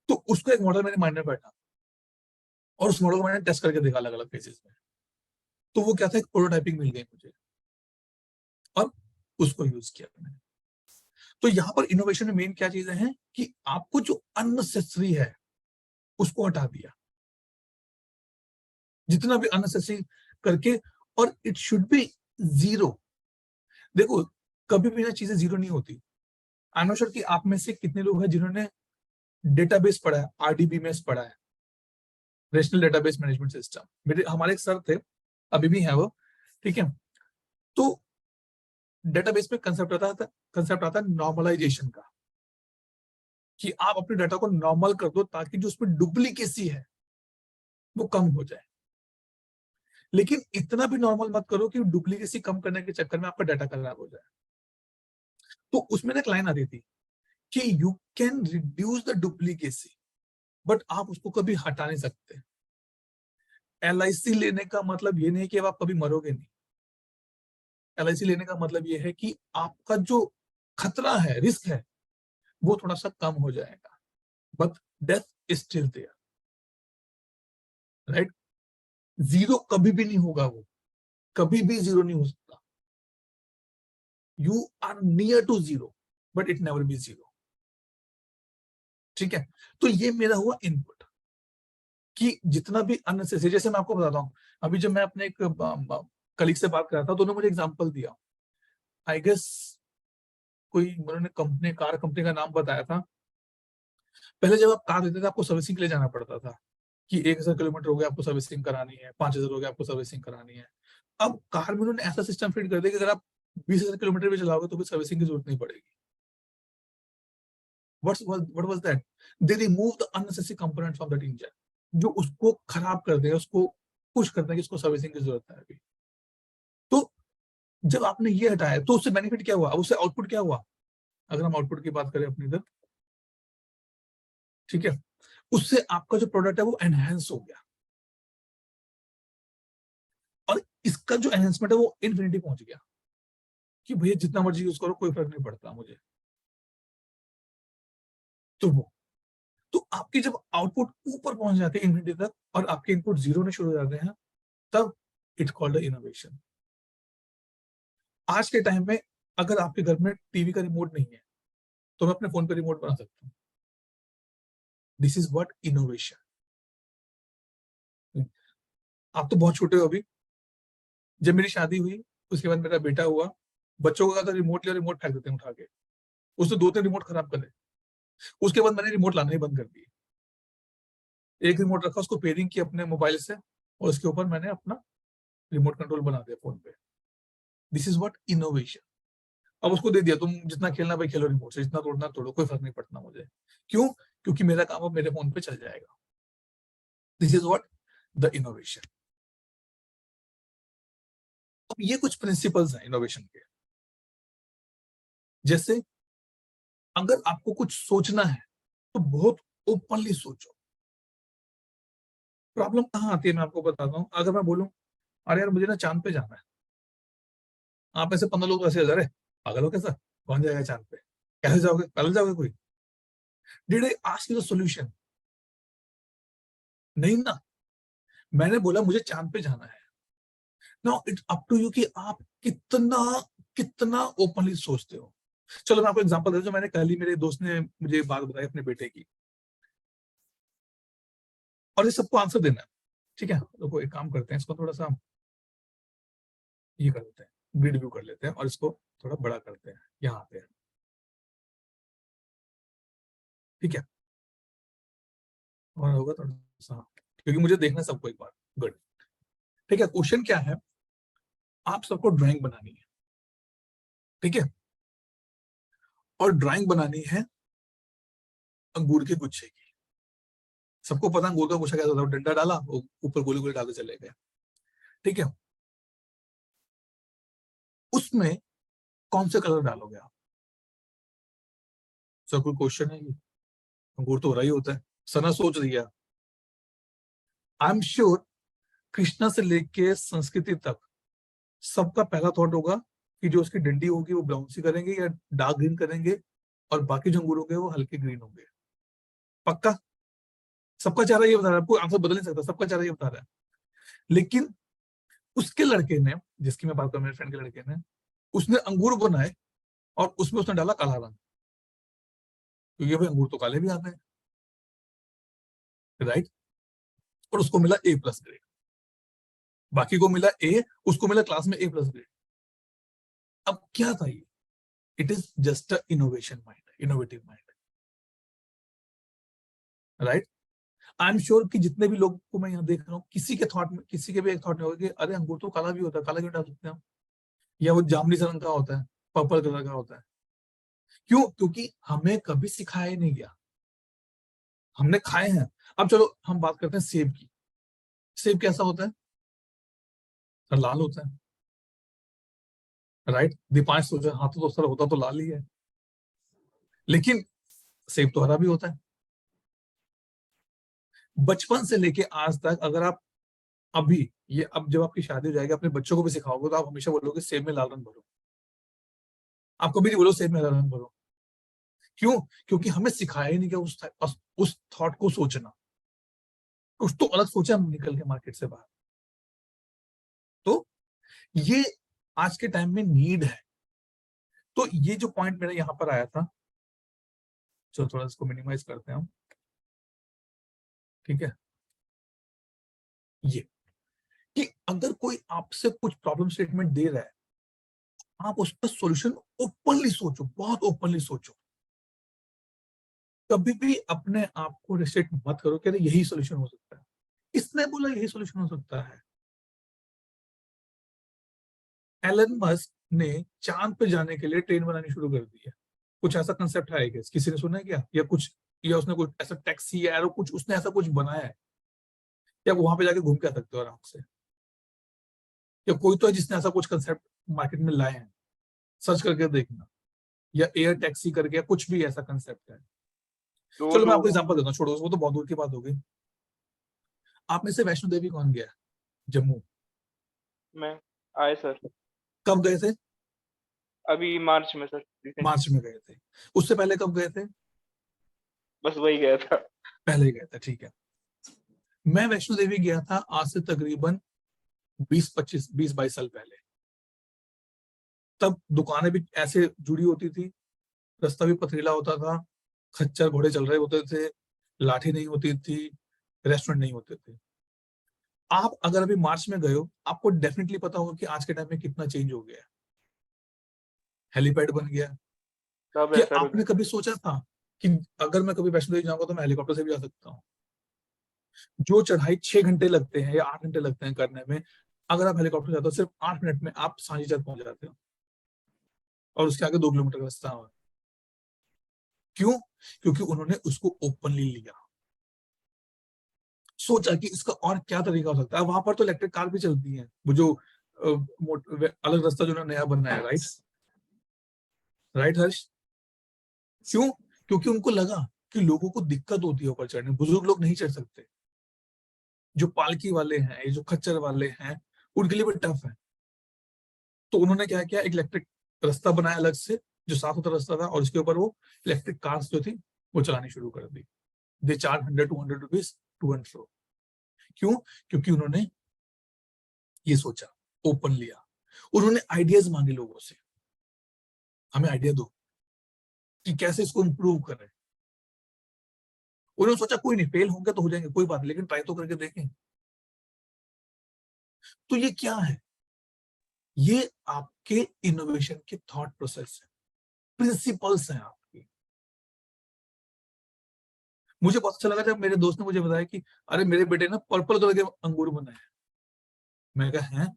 तो उसका एक मॉडल मेरे माइंड में बैठा और उस मॉडल को मैंने टेस्ट करके देखा अलग अलग फेजेस में। तो वो क्या था, एक प्रोटोटाइपिंग मिल गई मुझे और उसको यूज किया मैंने। तो यहाँ पर इनोवेशन में मेन क्या चीजें हैं कि आपको जो अननेसेसरी है उसको हटा दिया, जितना भी अननेसेसरी करके, और इट शुड बी जीरो। देखो कभी भी ना चीजें जीरो नहीं होती। आई नो श्योर कि आप में से कितने लोग हैं जिन्होंने डेटाबेस पढ़ा है, आरडीबीएमएस पढ़ा है, रेशनल डेटाबेस मैनेजमेंट सिस्टम। मेरे हमारे एक सर थे, अभी भी है वो, ठीक है। तो डेटाबेस में कंसेप्ट आता है नॉर्मलाइजेशन का, कि आप अपने डाटा को नॉर्मल कर दो ताकि जो उसमें डुप्लीकेसी है वो कम हो जाए। लेकिन इतना भी नॉर्मल मत करो कि डुप्लीकेसी कम करने के चक्कर में आपका डाटा खराब हो जाए। तो उसमें एक लाइन आती थी कि you can reduce the duplicacy but आप उसको कभी हटा नहीं सकते। एलआईसी लेने का मतलब ये नहीं कि अब आप कभी मरोगे नहीं। एलआईसी लेने का मतलब ये है कि आपका जो खतरा है, रिस्क है, वो थोड़ा सा कम हो जाएगा, but death is still there, right. Zero कभी भी नहीं होगा, वो कभी भी जीरो नहीं हो सकता। You are near to zero but it never be zero, ठीक है। तो ये मेरा हुआ इनपुट कि जितना भी अननेसेसरी, जैसे मैं आपको बताता हूँ, अभी जब मैं अपने एक कलीग से बात कर रहा था तो उन्होंने मुझे एग्जांपल दिया। आई गेस कोई उन्होंने कार कंपनी का नाम बताया था। पहले जब आप कार लेते थे आपको सर्विसिंग के लिए जाना पड़ता था कि 1000 किलोमीटर हो गया आपको सर्विसिंग करानी है, 5000 हो गया आपको सर्विसिंग करानी है। अब कार में उन्होंने ऐसा सिस्टम फिट कर दिया कि अगर आप 20,000 किलोमीटर भी चलाओगे तो भी सर्विसिंग की जरूरत नहीं पड़ेगी। what was that? They remove the unnecessary components of that engine, जो उसको खराब कर देगा, उसको पुश कर देगा कि इसको सर्विसिंग की जरूरत है अभी। तो जब आपने ये हटाया तो उससे बेनिफिट क्या हुआ, उससे आउटपुट क्या हुआ, अगर हम आउटपुट की बात करें अपनी इधर, ठीक है, उससे आपका जो प्रोडक्ट है वो एनहेंस हो गया और इसका जो एनहेंसमेंट है वो इन्फिनिटी पहुंच गया कि भैया जितना मर्जी यूज करो कोई फर्क नहीं पड़ता मुझे। तो वो तो आपके जब आउटपुट ऊपर पहुंच जाते हैं इन्फिनिटी तक और आपके इनपुट जीरो होने शुरू हो जाते हैं, तब इट्स कॉल्ड इनोवेशन। आज के टाइम में अगर आपके घर में टीवी का रिमोट नहीं है तो मैं अपने फोन पे रिमोट बना सकता हूँ। This is what innovation. आप तो बहुत छोटे हो अभी, जब मेरी शादी हुई उसके बाद मेरा बेटा हुआ, बच्चों का तो रिमोट लिया, रिमोट फेंक देते हैं उठा के, उसने 2-3 रिमोट खराब कर दे। उसके बाद मैंने रिमोट लाना ही बंद कर दिए। एक रिमोट रखा, उसको पेयरिंग किया अपने मोबाइल से और उसके ऊपर मैंने अपना रिमोट कंट्रोल बना दिया फोन पे। This is what innovation. अब उसको दे दिया, तुम जितना खेलना भाई खेलो रिमोट से, जितना तोड़ना तोड़ो, कोई फर्क नहीं पड़ता मुझे। क्यों? क्योंकि मेरा काम अब मेरे फोन पे चल जाएगा। This is what the innovation. अब ये कुछ प्रिंसिपल्स हैं इनोवेशन के। जैसे अगर आपको कुछ सोचना है तो बहुत ओपनली सोचो। प्रॉब्लम कहाँ आती है मैं आपको बताता हूँ। अगर मैं बोलूं अरे यार मुझे ना चांद पे जाना है, आप में से 15 लोग ऐसे हजार है, पागल हो कैसा, कौन जाएगा चांद पे, कैसे जाओगे, पैदल जाओगे कोई? Did I ask you the solution? नहीं ना। मैंने बोला मुझे चांद पे जाना है। Now it's up to you कि आप कितना कितना ओपनली सोचते हो। चलो मैं आपको एग्जांपल देता हूं। मैंने कल ही मेरे दोस्त ने मुझे बात बताई अपने बेटे की और ये सबको आंसर देना है, ठीक है। तो एक काम करते हैं, इसको थोड़ा सा ये कर देते हैं, ग्रिड व्यू कर लेते हैं और इसको थोड़ा बड़ा करते हैं, यहाँ पे, ठीक है। और होगा थोड़ा सा, क्योंकि मुझे देखना सबको एक बार। गुड, ठीक है। क्वेश्चन क्या है, आप सबको ड्राइंग बनानी है, ठीक है। और ड्राइंग बनानी है अंगूर के गुच्छे की। सबको पता अंगूर का गुच्छा कैसा होता है, डंडा डाला, वो ऊपर गोले गोले डालते चले गए, ठीक है। उसमें कौन से कलर डालोगे आप? सर कोई क्वेश्चन है ये? अंगूर तो हो रहा ही होता है। सना सोच रही है। आई एम श्योर कृष्णा से लेके संस्कृति तक सबका पहला थॉट होगा कि जो उसकी डंडी होगी वो ब्राउन सी करेंगे या डार्क ग्रीन करेंगे, और बाकी जो अंगूर होंगे वो हल्के ग्रीन होंगे। पक्का? सबका चेहरा ये बता रहा है, आपको आंसर बदल नहीं सकता, सबका चेहरा ये बता रहा है। लेकिन उसके लड़के ने, जिसकी मैं बात कर मेरे फ्रेंड के लड़के ने, उसने अंगूर बनाए और उसमें उसने डाला काला रंग, क्योंकि भाई अंगूर तो काले भी आते हैं, राइट। और उसको मिला A+ ग्रेड, बाकी को मिला A, उसको मिला क्लास में A+ ग्रेड। अब क्या था ये? It is just a innovation mind, innovative mind, right. I am sure कि जितने भी लोग को मैं यहाँ देख रहा हूँ, किसी के थॉट में, किसी के भी एक थॉट में होगा कि अरे अंगूर तो काला भी होता है, काला क्यों डाल सकते हैं हम, या वो जामुनी से रंग का होता है, पर्पल कलर का होता है। क्यों? क्योंकि हमें कभी सिखाया ही नहीं गया, हमने खाए हैं। अब चलो हम बात करते हैं सेब की। सेब कैसा होता है? सर लाल होता है, राइट। दीपांश सोचा हाथों तो सर होता तो लाल ही है, लेकिन सेब तो हरा भी होता है। बचपन से लेके आज तक अगर आप अभी ये, अब जब आपकी शादी हो जाएगी, अपने बच्चों को भी सिखाओगे तो आप हमेशा बोलोगे सेब में लाल रंग भरो, आप कभी नहीं बोलो सेब में हरा रंग भरो। क्यों? क्योंकि हमें सिखाया ही नहीं गया उस थॉट को सोचना। कुछ तो अलग सोचा हम निकल के मार्केट से बाहर। तो ये आज के टाइम में नीड है। तो ये जो पॉइंट मेरा यहाँ पर आया था, चलो थोड़ा इसको मिनिमाइज करते हैं हम, ठीक है। ये कि अगर कोई आपसे कुछ प्रॉब्लम स्टेटमेंट दे रहा है, आप उसका सॉल्यूशन ओपनली सोचो, बहुत ओपनली सोचो। कभी भी अपने आप को रिस्ट्रिक्ट मत करो कि यही सॉल्यूशन हो सकता है, इसने बोला यही सॉल्यूशन हो सकता है। एलन मस्क ने चांद पे जाने के लिए ट्रेन बनानी शुरू कर दी है, कुछ ऐसा कंसेप्ट है क्या? किसी ने सुना है क्या? या कुछ, या उसने कुछ ऐसा टैक्सी या एरो कुछ उसने ऐसा कुछ बनाया है, या वहां पे जाके घूम के आ सकते हो आराम से? या कोई तो है जिसने ऐसा कुछ कंसेप्ट मार्केट में लाए हैं? सर्च करके देखना, या एयर टैक्सी करके, या कुछ भी ऐसा कंसेप्ट है। दो चलो मैं आपको लोग एग्जांपल देता हूँ, छोड़ो वो तो बहुत दूर की बात हो गई। आप में से वैष्णो देवी कौन गया है? जम्मू में आए सर, कब गए थे? अभी मार्च में सर, recent। मार्च में गए थे। उससे पहले कब गए थे? बस वही गया था। पहले गए थे, ठीक है। मैं वैष्णो देवी गया था आज से तकरीबन 20-22 साल पहले। तब दुकानें भी ऐसे जुड़ी होती थी, रास्ता भी पथरीला होता था, खच्चर घोड़े चल रहे होते थे, लाठी नहीं होती थी, रेस्टोरेंट नहीं होते थे। आप अगर अभी मार्च में गए हो, आपको डेफिनेटली पता होगा कि आज के टाइम में कितना चेंज हो गया है। हेलीपैड बन गया। सब है क्या सर। आपने कभी सोचा था कि अगर मैं कभी वैष्णो देवी जाऊंगा तो मैं हेलीकॉप्टर से भी जा सकता हूँ? जो चढ़ाई 6 घंटे लगते हैं या 8 घंटे लगते हैं करने में, अगर आप हेलीकॉप्टर जाते हो सिर्फ 8 मिनट में आप सांची तक पहुंच जाते हो, और उसके आगे 2 किलोमीटर का रास्ता है। क्यों? क्योंकि उन्होंने उसको ओपनली लिया, सोचा कि इसका और क्या तरीका हो सकता है। वहां पर तो इलेक्ट्रिक कार भी चलती है, वो जो अलग रास्ता जो उन्होंने नया बनाया, राइट, राइट हर्ष। क्यों? क्योंकि उनको लगा कि लोगों को दिक्कत होती है ऊपर चढ़ने, बुजुर्ग लोग नहीं चढ़ सकते, जो पालकी वाले हैं, जो खच्चर वाले हैं, उनके लिए भी टफ है। तो उन्होंने क्या किया, एक इलेक्ट्रिक रास्ता बनाया अलग से, जो साफ सुथरा रास्ता था, और उसके ऊपर वो इलेक्ट्रिक कार्स जो थी वो चलानी शुरू कर दी। They charge 100-200 rupees to and fro. क्यों? क्योंकि उन्होंने ये सोचा, ओपन लिया। उन्होंने आइडियाज मांगे लोगों से, हमें आइडिया दो कि कैसे इसको इंप्रूव करें। उन्होंने सोचा कोई नहीं, फेल होंगे तो हो जाएंगे, कोई बात नहीं, लेकिन ट्राई तो करके देखें। तो ये क्या है? ये आपके इनोवेशन के थॉट प्रोसेस है, प्रिंसिपल्स हैं आपकी। मुझे बहुत अच्छा लगा जब मेरे दोस्त ने मुझे बताया कि अरे मेरे बेटे ने पर्पल कलर के अंगूर बनाए हैं। मैं कहा हैं?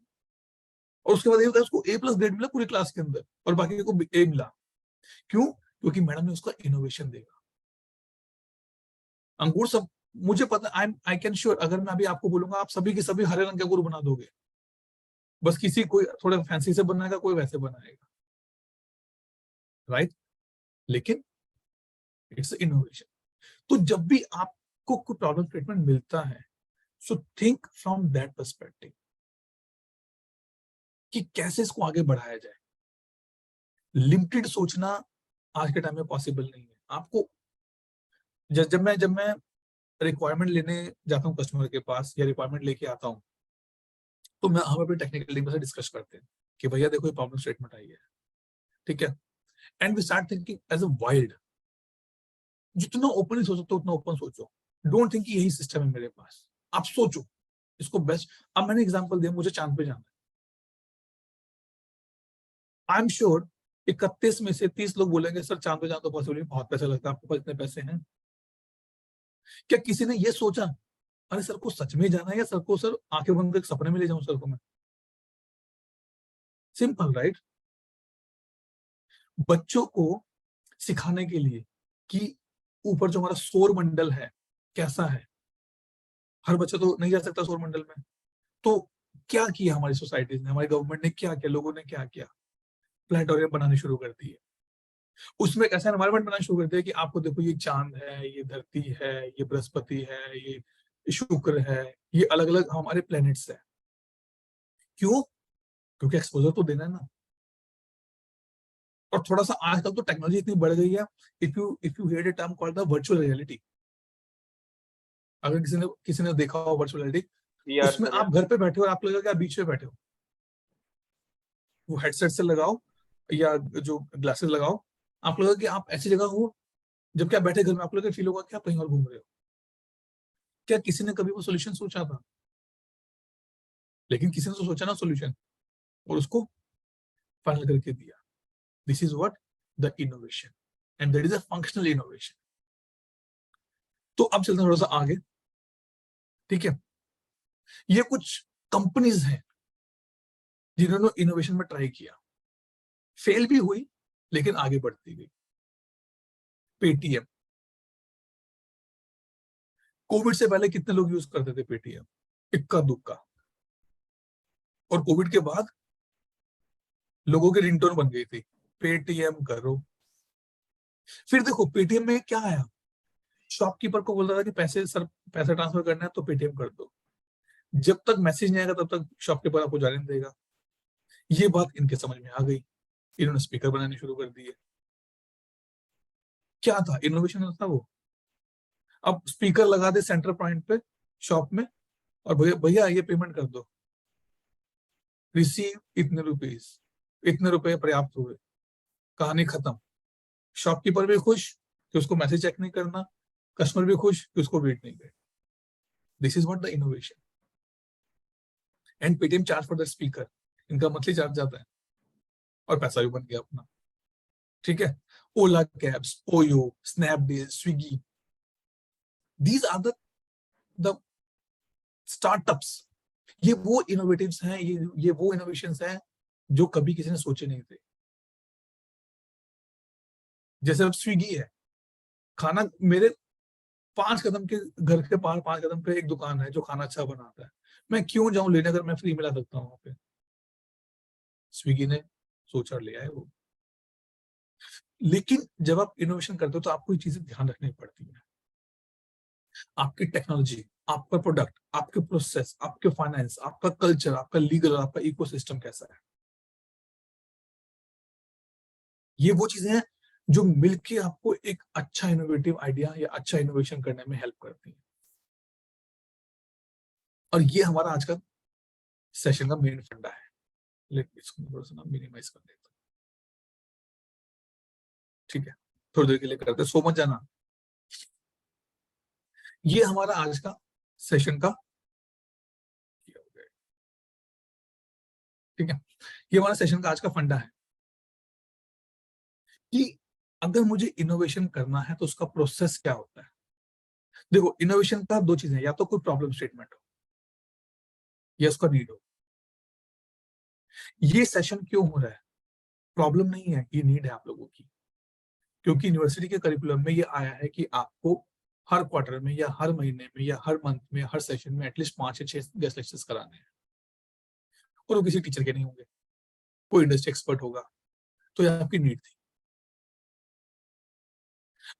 और उसके बाद ये होता है उसको A+ ग्रेड मिला पूरी क्लास के अंदर, और बाकी को A मिला। क्यों? क्योंकि मैडम ने उसका इनोवेशन देखा। अंगूर सब, मुझे पता, आई कैन श्योर, अगर मैं अभी आपको बोलूंगा आप सभी के सभी हरे रंग के अंगूर बना दोगे, बस किसी कोई थोड़ा फैंसी से बनाएगा, कोई वैसे बनाएगा, राइट? लेकिन इट्स इनोवेशन। तो जब भी आपको कोई प्रॉब्लम स्टेटमेंट मिलता है, so think from that perspective कि कैसे इसको आगे बढ़ाया जाए। लिमिटेड सोचना आज के टाइम में पॉसिबल नहीं है। आपको जब मैं रिक्वायरमेंट लेने जाता हूँ कस्टमर के पास या रिक्वायरमेंट लेके आता हूँ, तो मैं हम अपने टेक्निकल टीम से डिस्कस करते हैं कि भैया देखो ये प्रॉब्लम स्टेटमेंट आई है, ठीक है, and we start thinking as a wild. जितना ओपनली सोच सकते हो उतना ओपन सोचो। डोंट थिंक यही सिस्टम है मेरे पास, आप सोचो इसको बेस्ट। अब मैंने एग्जांपल दिया, मुझे चांद पे जाना है, आई एम श्योर 31 में से 30 लोग बोलेंगे सर चांद पे जाना तो पॉसिबल नहीं, बहुत पैसा लगता है, आपके पास इतने पैसे हैं? क्या किसी ने ये सोचा अरे सर को सच में जाना है, या सर को सर आंखें बंद करके सपने में ले जाऊं सर को मैं? Simple, right? बच्चों को सिखाने के लिए कि ऊपर जो हमारा सौर मंडल है कैसा है, हर बच्चा तो नहीं जा सकता सौर मंडल में, तो क्या किया हमारी सोसाइटी ने, हमारी गवर्नमेंट ने क्या किया, लोगों ने क्या किया? प्लानिटोरियम बनाने शुरू कर दिए, उसमें एक ऐसा एनवायरमेंट बनाना शुरू कर दिया कि आपको देखो ये चांद है, ये धरती है, ये बृहस्पति है, ये शुक्र है, ये अलग अलग हमारे प्लैनेट्स है। क्यों? क्योंकि एक्सपोजर तो देना है ना। और थोड़ा सा आजकल तो टेक्नोलॉजी इतनी बढ़ गई है, if you heard a term called the virtual reality, अगर किसी ने देखा हो वर्चुअल रियलिटी, VR उसमें सर, आप घर पे बैठे हो और आप लगेगा कि आप बीच में बैठे हो। वो हेडसेट से लगाओ या जो ग्लासेस लगाओ, आप लगेगा कि आप ऐसी जगह हो, जबकि आप बैठे घर में, आप लोग फील होगा कि आप कहीं और घूम रहे हो। क्या किसी ने कभी वो सोल्यूशन सोचा था? लेकिन किसी ने तो सोचा ना सोल्यूशन, और उसको फाइनल करके दिया। This is what the innovation, and that is a functional innovation. तो अब चलते हैं थोड़ा सा आगे, ठीक है? ये कुछ कंपनीज हैं जिन्होंने इनोवेशन में ट्राई किया, फेल भी हुई लेकिन आगे बढ़ती गई। पेटीएम, कोविड से पहले कितने लोग यूज करते थे पेटीएम? इक्का दुक्का। और कोविड के बाद लोगों की रिंगटोन बन गई थी, पेटीएम करो। फिर देखो पेटीएम में क्या आया, शॉपकीपर को बोलता था कि पैसे सर, पैसे ट्रांसफर करना है तो पेटीएम कर दो। जब तक मैसेज नहीं आएगा तब तक शॉपकीपर आपको जाने नहीं देगा। ये बात इनके समझ में आ गई, इन्होंने स्पीकर बनाने शुरू कर दिए। क्या था? इनोवेशन था वो। अब स्पीकर लगा दे सेंटर पॉइंट पे शॉप में, और भैया भैया ये पेमेंट कर दो, रिसीव इतने रुपीस, इतने रुपए पर्याप्त हुए, कहानी खत्म। शॉपकीपर भी खुश कि उसको मैसेज चेक नहीं करना, कस्टमर भी खुश कि उसको वेट नहीं करना। This is what the innovation. And Paytm charge for the speaker, इनका मंथली चार्ज जाता है और पैसा भी बन गया अपना, ठीक है? Ola cabs, Oyo, Snapdeal, Swiggy, these are the startups. ये वो इनोवेटिव्स हैं, ये वो इनोवेशंस हैं जो कभी किसी ने सोचे नहीं थे। जैसे अब स्विगी है, खाना मेरे 5 कदम के घर के पार 5 कदम पे एक दुकान है जो खाना अच्छा बनाता है, मैं क्यों जाऊं लेने अगर मैं फ्री में ला सकता हूं वहां पे? स्विगी ने सोचा, ले आए वो। लेकिन जब आप इनोवेशन करते हो तो आपको ये चीजें ध्यान रखनी पड़ती है। आपकी टेक्नोलॉजी, आपका प्रोडक्ट, आपके प्रोसेस, आपके फाइनेंस, आपका कल्चर, आपका लीगल, आपका इकोसिस्टम कैसा है। ये वो चीजें हैं जो मिलके आपको एक अच्छा इनोवेटिव आइडिया या अच्छा इनोवेशन करने में हेल्प करती है। और ये हमारा आज का सेशन का मेन फंडा है। लेट इसको थोड़ा सा ना मिनिमाइज कर देता हूं, ठीक है? थोड़ी देर के लिए करते, सो मत जाना। ये हमारा आज का सेशन का, ठीक है, ये हमारा सेशन का आज का फंडा है कि अगर मुझे इनोवेशन करना है तो उसका प्रोसेस क्या होता है। देखो इनोवेशन का दो चीजें, या तो कोई प्रॉब्लम स्टेटमेंट हो या उसका नीड हो। ये सेशन क्यों हो रहा है? प्रॉब्लम नहीं है, ये नीड है आप लोगों की, क्योंकि यूनिवर्सिटी के करिकुलम में ये आया है कि आपको हर क्वार्टर में या हर महीने में या हर मंथ में, हर सेशन में एटलीस्ट 5 या 6 गेस्ट लेक्चर्स कराने हैं, और वो किसी टीचर के नहीं होंगे, कोई इंडस्ट्री एक्सपर्ट होगा। तो ये आपकी नीड थी।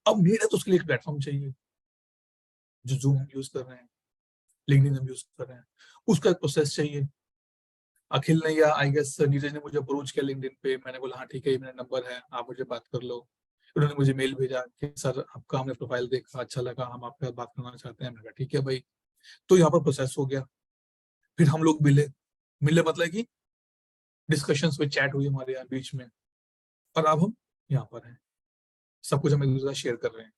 अब नीड है तो उसके लिए एक प्लेटफॉर्म चाहिए, जो जूम हम यूज कर रहे हैं, लिंक्डइन हम यूज कर रहे हैं, उसका एक प्रोसेस चाहिए। अखिल ने या आई गेस नीरज ने मुझे अप्रोच किया लिंक्डइन पे, मैंने बोला हाँ ठीक है, ये मेरा नंबर है, आप मुझे बात कर लो। उन्होंने मुझे मेल भेजा कि सर आपका हमने प्रोफाइल देखा, अच्छा लगा, हम आपके साथ बात करना चाहते हैं। मैंने कहा ठीक है भाई। तो यहाँ पर प्रोसेस हो गया, फिर हम लोग मिले। मिले मतलब कि डिस्कशंस में चैट हुई हमारे यहाँ बीच में, और अब हम यहाँ पर हैं, सब कुछ हम एक दूसरे का शेयर कर रहे हैं।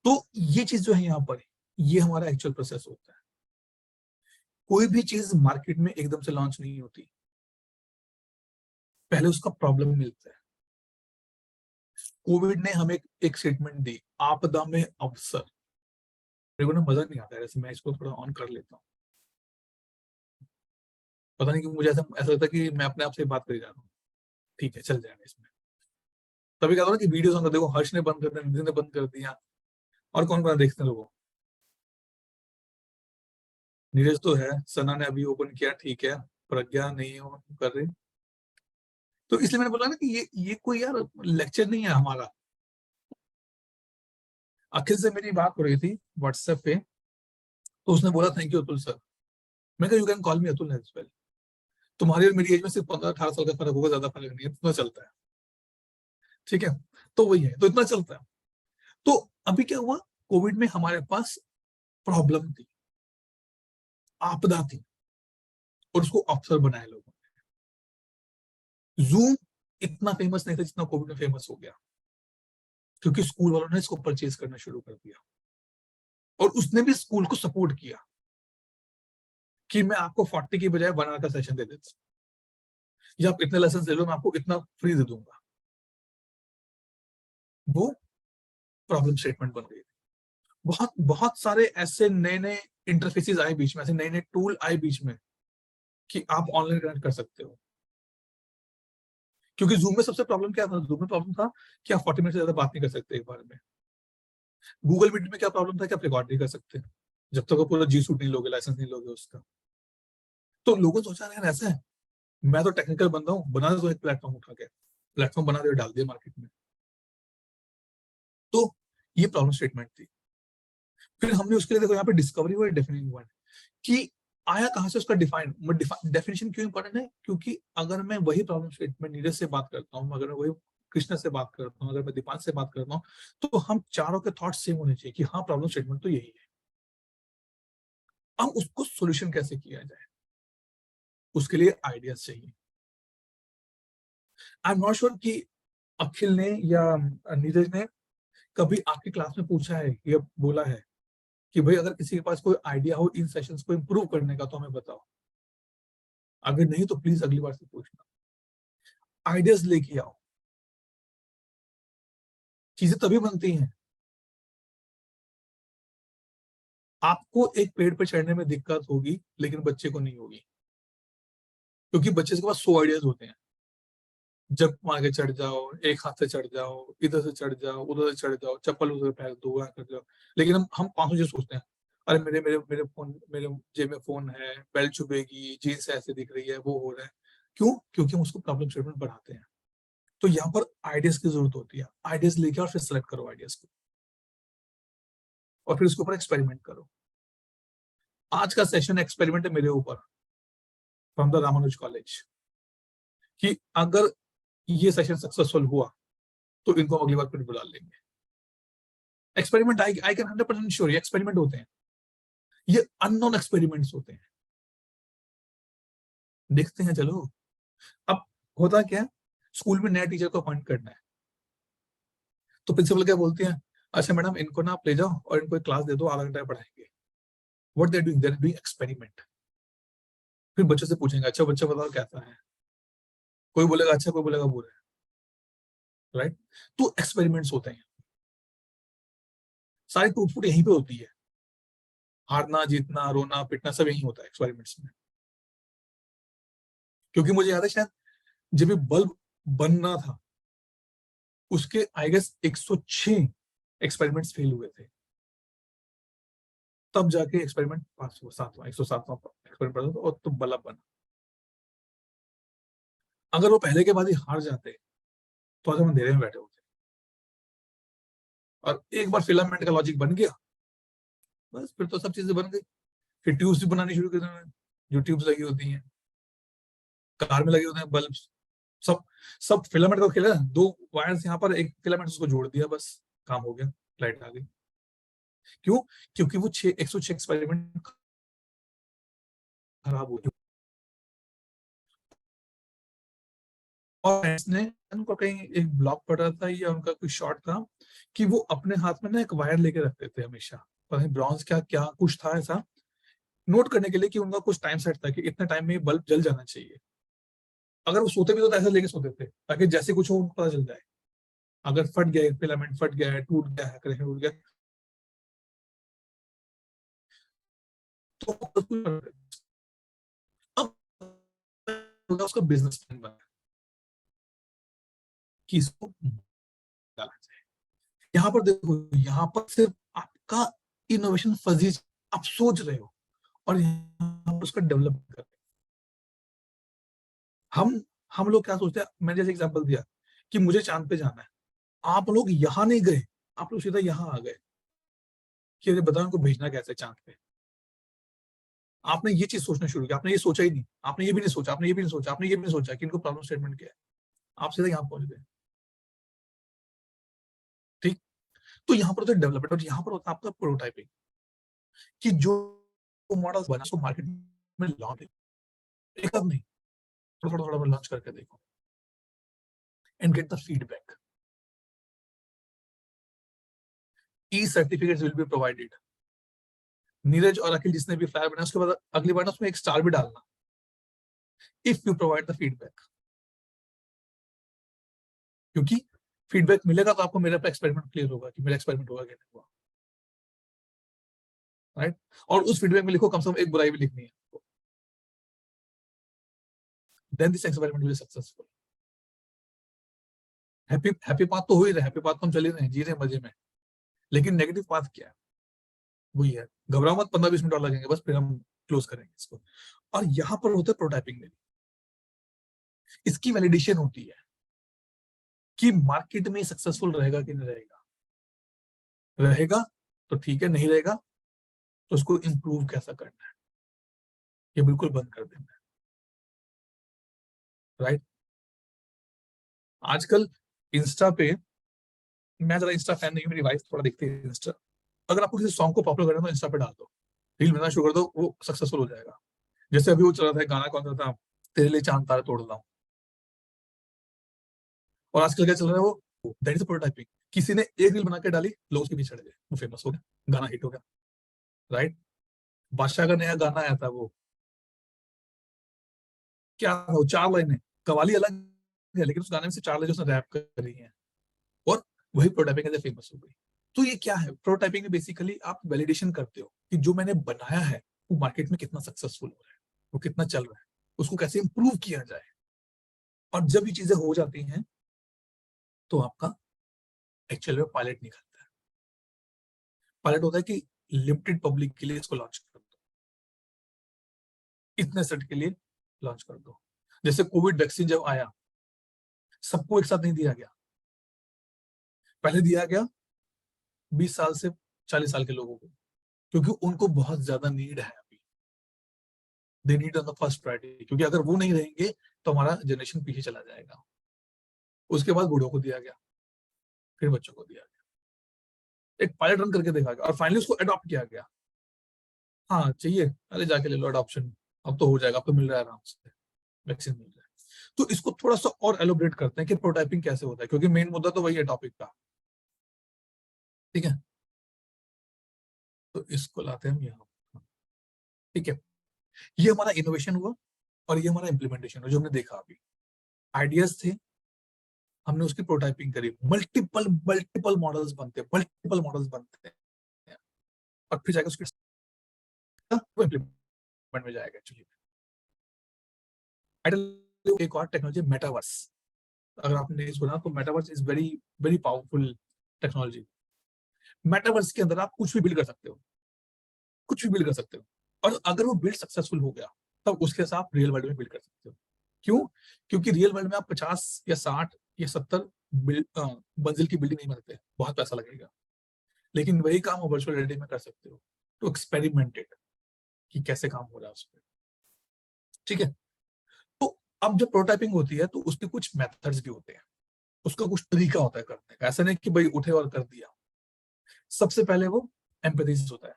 तो ये चीज जो है यहाँ पर, ये हमारा एक्चुअल प्रोसेस होता है। कोई भी चीज मार्केट में एकदम से लॉन्च नहीं होती, पहले उसका प्रॉब्लम मिलता है। कोविड ने हमें एक स्टेटमेंट दी, आपदा में अवसर। मेरे को ना मजा नहीं आता है, जैसे मैं इसको थोड़ा ऑन कर लेता हूँ, पता नहीं क्यों मुझे ऐसा ऐसा लगता है कि मैं अपने आप से बात कर जा रहा हूँ। ठीक है, चल जाएगा इसमें। तभी कहता हूँ ना कि वीडियोस ऑन कर, देखो हर्ष ने बंद कर दिया, नितिन ने बंद कर दिया, और कौन कौन देखते हैं लोगों। नीरज तो है, सना ने अभी ओपन किया, ठीक है, प्रज्ञा नहीं हो कर रही। तो इसलिए मैंने बोला ना कि ये कोई यार लेक्चर नहीं है हमारा। अखिल से मेरी बात हो रही थी व्हाट्सएप पे, तो उसने बोला थैंक यू अतुल सर। मैं कहा you can call me Atul as well. तुम्हारी और मेरी एज में सिर्फ 15-18 साल का फर्क होगा, ज्यादा फर्क नहीं है, इतना चलता है। ठीक है, तो वही है, तो इतना चलता है। तो अभी क्या हुआ, कोविड में हमारे पास प्रॉब्लम थी, आपदा थी, और उसको अवसर बनाया लोगों ने। जूम इतना फेमस नहीं था जितना कोविड में फेमस हो गया, क्योंकि स्कूल वालों ने इसको परचेज करना शुरू कर दिया, और उसने भी स्कूल को सपोर्ट किया कि मैं आपको 40 की बजाय 1 आवर का सेशन दे देता, या आप इतने लेसन ले लो, मैं आपको इतना फ्री दे दूंगा। वो प्रॉब्लम स्टेटमेंट बन गई। बहुत बहुत सारे ऐसे नए नए इंटरफेसेस आए बीच में, ऐसे नए नए टूल आए बीच में कि आप ऑनलाइन कनेक्ट कर सकते हो। क्योंकि जूम में सबसे प्रॉब्लम क्या था, जूम में प्रॉब्लम था कि आप 40 मिनट से ज्यादा बात नहीं कर सकते एक बार में। गूगल मीट में क्या प्रॉब्लम था कि आप रिकॉर्ड नहीं कर सकते जब तक वो पूरा जी सूट नहीं लोगे, लाइसेंस नहीं लोगे उसका। तो लोगों ने सोचा यार ऐसा है, मैं तो टेक्निकल बंदा हूँ, बना दो एक प्लेटफॉर्म, उठा के प्लेटफॉर्म बना दिया, डाल दिया मार्केट में। तो ये प्रॉब्लम स्टेटमेंट थी। फिर हमने उसके लिए देखो यहाँ पे डिस्कवरी हुआ, डेफिनिंग हुआ कि आया कहां से उसका डिफाइन। डेफिनेशन क्यों इंपॉर्टेंट है, क्योंकि अगर मैं वही प्रॉब्लम स्टेटमेंट नीरज से बात करता हूँ, अगर मैं वही कृष्ण से बात करता हूँ, अगर मैं दीपांश से बात करता हूँ, तो हम चारों के थॉट सेम होने चाहिए कि हाँ प्रॉब्लम स्टेटमेंट तो यही है। अब उसको सोल्यूशन कैसे किया जाए, उसके लिए आइडियाज चाहिए। आई एम नॉट श्योर कि अखिल ने या नीरज ने कभी आपकी क्लास में पूछा है या बोला है कि भाई अगर किसी के पास कोई आइडिया हो इन सेशंस को इंप्रूव करने का तो हमें बताओ। अगर नहीं तो प्लीज अगली बार से पूछना, आइडियाज लेके आओ। चीजें तभी बनती हैं, आपको एक पेड़ पे चढ़ने में दिक्कत होगी लेकिन बच्चे को नहीं होगी, क्योंकि बच्चे के पास 100 आइडियाज होते हैं। जब मार के चढ़ जाओ, एक हाथ से चढ़ जाओ, इधर से चढ़ जाओ, उधर से चढ़ जाओ, चप्पल उधर फेंक दो, वहां कर जाओ। लेकिन हम 500 चीज सोचते हैं, अरे मेरे मेरे मेरे फोन, मेरे जेब में फोन है, बेल्ट चुभेगी, जीन्स ऐसे दिख रही है, वो हो रहा है। क्यों? क्योंकि हम उसको प्रॉब्लम स्टेटमेंट बढ़ाते हैं। तो यहाँ पर आइडियाज की जरूरत होती है। आइडियाज लेके और फिर सेलेक्ट करो आइडियाज को, और फिर उसके ऊपर एक्सपेरिमेंट करो। आज का सेशन एक्सपेरिमेंट है मेरे ऊपर, फ्रॉम द रामानुज कॉलेज, कि अगर ये सेशन सक्सेसफुल हुआ तो इनको अगली बार फिर बुला लेंगे। एक्सपेरिमेंट आई कैन 100% श्योर, ये एक्सपेरिमेंट होते हैं, ये अननोन एक्सपेरिमेंट्स होते हैं। देखते हैं चलो। अब होता क्या है, स्कूल में नया टीचर को अपॉइंट करना है, तो प्रिंसिपल क्या बोलती है, अच्छा मैडम इनको ना आप ले जाओ और इनको एक क्लास दे दो, आधा घंटा पढ़ाएंगे। What they doing, they are doing experiment. फिर बच्चों से पूछेंगे अच्छा बच्चा बताओ कैसा है, कोई बोलेगा अच्छा, कोई बोलेगा बुरा है, राइट। तो एक्सपेरिमेंट्स होते हैं, सारी टूट फूट यहीं पे होती है, हारना जीतना रोना पिटना सब यही होता है एक्सपेरिमेंट्स में। क्योंकि मुझे याद है शायद जब ये बल्ब बनना था, उसके आई गेस 106 एक्सपेरिमेंट्स फेल हुए थे, तब जाके एक्सपेरिमेंट पास हुआ, 107वां एक्सपेरिमेंट और तो बल्ब बना। अगर वो पहले के बाद ही हार जाते तो आज हम अंधेरे में बैठे होते। और एक बार फिलामेंट का लॉजिक बन गया, बस फिर तो सब चीजें बन गई। फिर ट्यूब्स भी बनानी शुरू कर दी, जो ट्यूब्स लगी होती हैं कार में लगे होते हैं, बल्ब, सब सब फिलामेंट का खेल है। 2 वायर्स यहाँ पर, एक फिलामेंट उसको जोड़ दिया, बस काम हो गया, लाइट आ गई। क्यों? क्योंकि वो 106 एक्सपेरिमेंट खराब हो गए। और ने उनको कहीं एक ब्लॉग पढ़ा था या उनका कोई शॉर्ट था कि वो अपने हाथ में ना एक वायर लेके रखते थे हमेशा, पता नहीं ब्रॉन्ज क्या क्या कुछ था ऐसा, नोट करने के लिए कि उनका कुछ टाइम सेट था कि इतने टाइम में बल्ब जल जाना चाहिए। अगर वो सोते भी तो ऐसे लेके सोते थे ताकि जैसे कुछ हो उनको पता चल जाए। अगर फट गया, फिलामेंट फट गया है, टूट गया है, कनेक्शन टूट गया, तो अब उसका बिजनेस प्लान बना कि इसको डाला जाए। यहाँ पर देखो, यहाँ पर सिर्फ आपका इनोवेशन फजी, आप सोच रहे हो और यहाँ पर उसका डेवलप कर रहे हो। हम लोग क्या सोचते हैं, मैंने जैसे एग्जांपल दिया कि मुझे चांद पे जाना है, आप लोग यहाँ नहीं गए, आप लोग सीधा यहाँ आ गए कि अरे बताओ इनको भेजना कैसे चांद पे। आपने ये चीज सोचना शुरू किया, आपने ये सोचा ही नहीं, आपने ये भी नहीं सोचा, आपने ये भी नहीं सोचा, आपने ये भी नहीं सोचा कि इनको प्रॉब्लम स्टेटमेंट क्या है, आप सीधा यहाँ पहुंच गए। ठीक, तो यहाँ पर होता है डेवलपमेंट और यहाँ पर होता है आपका प्रोटोटाइपिंग, कि जो मॉडल बना उसको मार्केट में लॉन्च, एक अब नहीं, थोड़ा थोड़ा थोड़ा लॉन्च करके देखो and get the feedback. E certificates will be provided. Neeraj और अखिल जिसने भी फ्लायर बनाया उसके बाद अगली बार ना उसमें एक स्टार भी डालना, if you provide the feedback. क्योंकि फीडबैक मिलेगा तो आपको मेरा एक्सपेरिमेंट क्लियर होगा कि मेरा एक्सपेरिमेंट होगा कि नहीं हुआ, राइट। और उस फीडबैक में लिखो, कम से कम एक बुराई भी लिखनी है, then this experiment will be successful. Happy happy path तो हो ही रहा है, हैप्पी पाथ तो हम चल ही रहे हैं, जी रहे हैं मजे में, लेकिन नेगेटिव पाथ क्या है, वही है। घबराओ मत, 15-20 मिनट और लगेंगे बस, फिर हम क्लोज करेंगे इसको। और यहाँ पर होता है प्रोटोटाइपिंग में, इसकी वैलिडेशन होती है कि मार्केट में सक्सेसफुल रहेगा कि नहीं रहेगा। रहेगा तो ठीक है, नहीं रहेगा तो उसको इंप्रूव कैसा करना है, ये बिल्कुल बंद कर देना है, राइट। आजकल इंस्टा पे, मैं जरा इंस्टा फैन नहीं हूँ, मेरी वाइफ थोड़ा देखती है इंस्टा, अगर आपको किसी सॉन्ग को पॉपुलर करना है तो इंस्टा पे डाल दो, रील बनाना शुरू कर दो, वो सक्सेसफुल हो जाएगा। जैसे अभी वो चल रहा था गाना, कौन सा था, तेरे लिए चांद तारे तोड़ लाऊं, और आजकल क्या चल रहा है वो, दैट इज प्रोटोटाइपिंग। किसी ने एक रील बना के डाली, लोग उसके पीछे चढ़ गए, वो फेमस हो गया, गाना हिट हो गया, राइट। बादशाह का नया गाना आया था, वो क्या था, वो 4 लाइनें, कवाली अलग है लेकिन उस गाने में से 4 लाइनें उसने रैप करी हैं, और वही प्रोटोटाइपिंग से फेमस हो गई। तो ये क्या है, प्रोटोटाइपिंग में बेसिकली आप वैलिडेशन करते हो कि जो मैंने बनाया है वो मार्केट में कितना सक्सेसफुल हो रहा है, वो कितना चल रहा है, उसको कैसे इंप्रूव किया जाए। और जब ये चीजें हो जाती हैं तो आपका एक्चुअल में पायलट निकलता है। पायलट होता है कि लिमिटेड पब्लिक के लिए इसको लॉन्च कर दो, इतने सेट के लिए लॉन्च कर दो। जैसे कोविड वैक्सीन जब आया, सबको एक साथ नहीं दिया गया, पहले दिया गया 20 साल से 40 साल के लोगों को, क्योंकि उनको बहुत ज्यादा नीड है अभी, they need on the first priority, क्योंकि अगर वो नहीं रहेंगे तो हमारा जनरेशन पीछे चला जाएगा। उसके बाद बूढ़ों को दिया गया, फिर बच्चों को दिया गया, एक पायलट रन करके देखा गया और फाइनली उसको अडॉप्ट किया गया। हाँ चाहिए, अरे जाके ले लो अडॉप्शन, अब तो हो जाएगा, अब तो मिल रहा है आराम से, वैक्सीन मिल रहा है। तो इसको थोड़ा सा और एलोबरेट करते हैं कि प्रोटाइपिंग कैसे होता है, क्योंकि मेन मुद्दा तो वही है टॉपिक का, ठीक है। तो इसको लाते हैं हम यहाँ, ठीक है। ये हमारा इनोवेशन हुआ और ये हमारा इम्प्लीमेंटेशन हुआ, जो हमने देखा अभी। आइडियाज थे, हमने उसकी प्रोटाइपिंग करी, मल्टीपल मल्टीपल मॉडल्स बनते हैं, मल्टीपल मॉडल्स बनते हैं, और फिर जाकर उसके वो इम्प्लीमेंट में जाएगा एक्चुअली। एक और टेक्नोलॉजी मेटावर्स, अगर आपने नहीं सुना तो metaverse is very very powerful technology. Metaverse के अंदर आप कुछ भी बिल्ड कर सकते हो, कुछ भी बिल्ड कर सकते हो, और अगर वो बिल्ड सक्सेसफुल हो गया तब उसके साथ आप रियल वर्ल्ड में बिल्ड कर सकते हो। क्यों? क्योंकि रियल वर्ल्ड में आप 50 या 60 या 70 मंजिल की बिल्डिंग नहीं बनाते, बहुत पैसा लगेगा। लेकिन वही काम आप वर्चुअल रियलिटी में कर सकते हो, तो एक्सपेरिमेंटेड कि कैसे काम हो रहा है उस पर। ठीक है, तो अब जब प्रोटोटाइपिंग होती है तो उसके कुछ मेथड्स भी होते हैं, उसका कुछ तरीका होता है करने का, ऐसा नहीं कि भाई उठे और कर दिया। सबसे पहले वो एम्पैथेसिस होता है,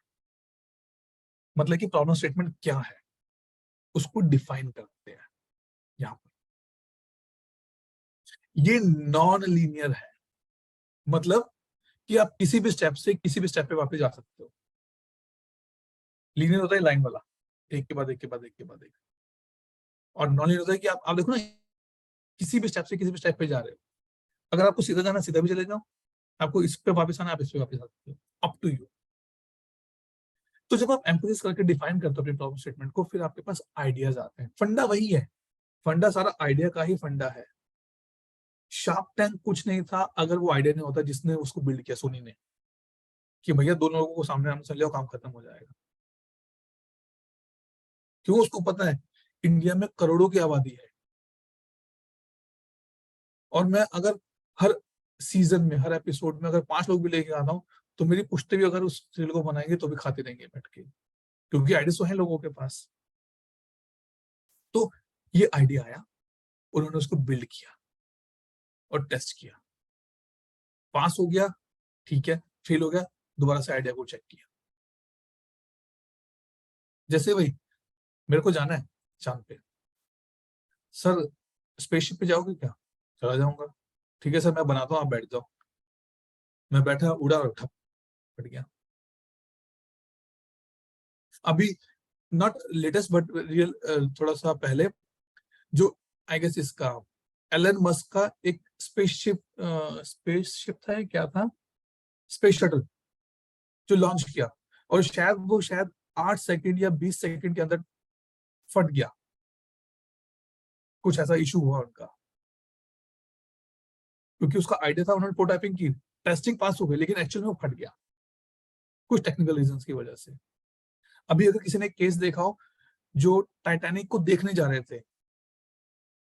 मतलब कि प्रॉब्लम स्टेटमेंट क्या है उसको डिफाइन करते हैं। यहाँ पर ये नॉन लीनियर है, मतलब कि आप किसी भी स्टेप से किसी भी स्टेप पे वापस जा सकते हो। लीनियर होता है लाइन वाला, एक के बाद एक के बाद एक के बाद एक, और नॉन लीनियर होता है कि आप देखो ना, किसी भी स्टेप से किसी भी स्टेप पे जा रहे हो, अगर आपको सीधा जाना सीधा भी चले जाओ, आपको इस पे वापस आना आप इस पे वापस आ सकते हो, अप टू यू। तो जब आप एम्फेसिस करके डिफाइन करते हो अपने प्रॉब्लम स्टेटमेंट को, फिर आपके पास आइडियाज आते हैं। फंडा वही है, फंडा सारा आइडिया का ही फंडा है। शार्क टैंक कुछ नहीं था अगर वो आइडिया नहीं होता जिसने उसको बिल्ड किया, सोनी ने, कि भैया दोनों लोगों को सामने आने से ले आओ, काम खत्म हो जाएगा। क्यों? उसको पता है इंडिया में करोड़ों की आबादी है, और मैं अगर हर सीजन में हर एपिसोड में अगर 5 लोग भी लेके आता हूँ तो मेरी पुश्ते भी अगर उस सीरियल को बनाएंगे तो भी खाते रहेंगे बैठ के, क्योंकि आइडिया तो है लोगों के पास। तो ये आइडिया आया, उन्होंने उसको बिल्ड किया और टेस्ट किया, पास हो गया ठीक है, फेल हो गया दोबारा से आइडिया को चेक किया। जैसे भाई मेरे को जाना है चांद पे, सर स्पेसशिप पे जाओगे क्या? चला जाऊंगा। ठीक है सर मैं बनाता हूँ, आप बैठ जाओ। मैं बैठा, उड़ा और ठप फट गया। अभी नॉट लेटेस्ट बट रियल, थोड़ा सा पहले, जो आई गेस इसका एलन मस्क का एक स्पेसशिप था, क्या था, स्पेस शटल जो लॉन्च किया, और शायद 8 सेकंड या 20 सेकंड के अंदर फट गया, कुछ ऐसा इशू हुआ उनका, क्योंकि उसका आइडिया था, उन्होंने प्रोटोटाइपिंग की, टेस्टिंग पास हो गई, लेकिन एक्चुअल में वो फट गया कुछ टेक्निकल रीजंस की वजह से। अभी अगर किसी ने केस देखा हो, जो टाइटैनिक को देखने जा रहे थे,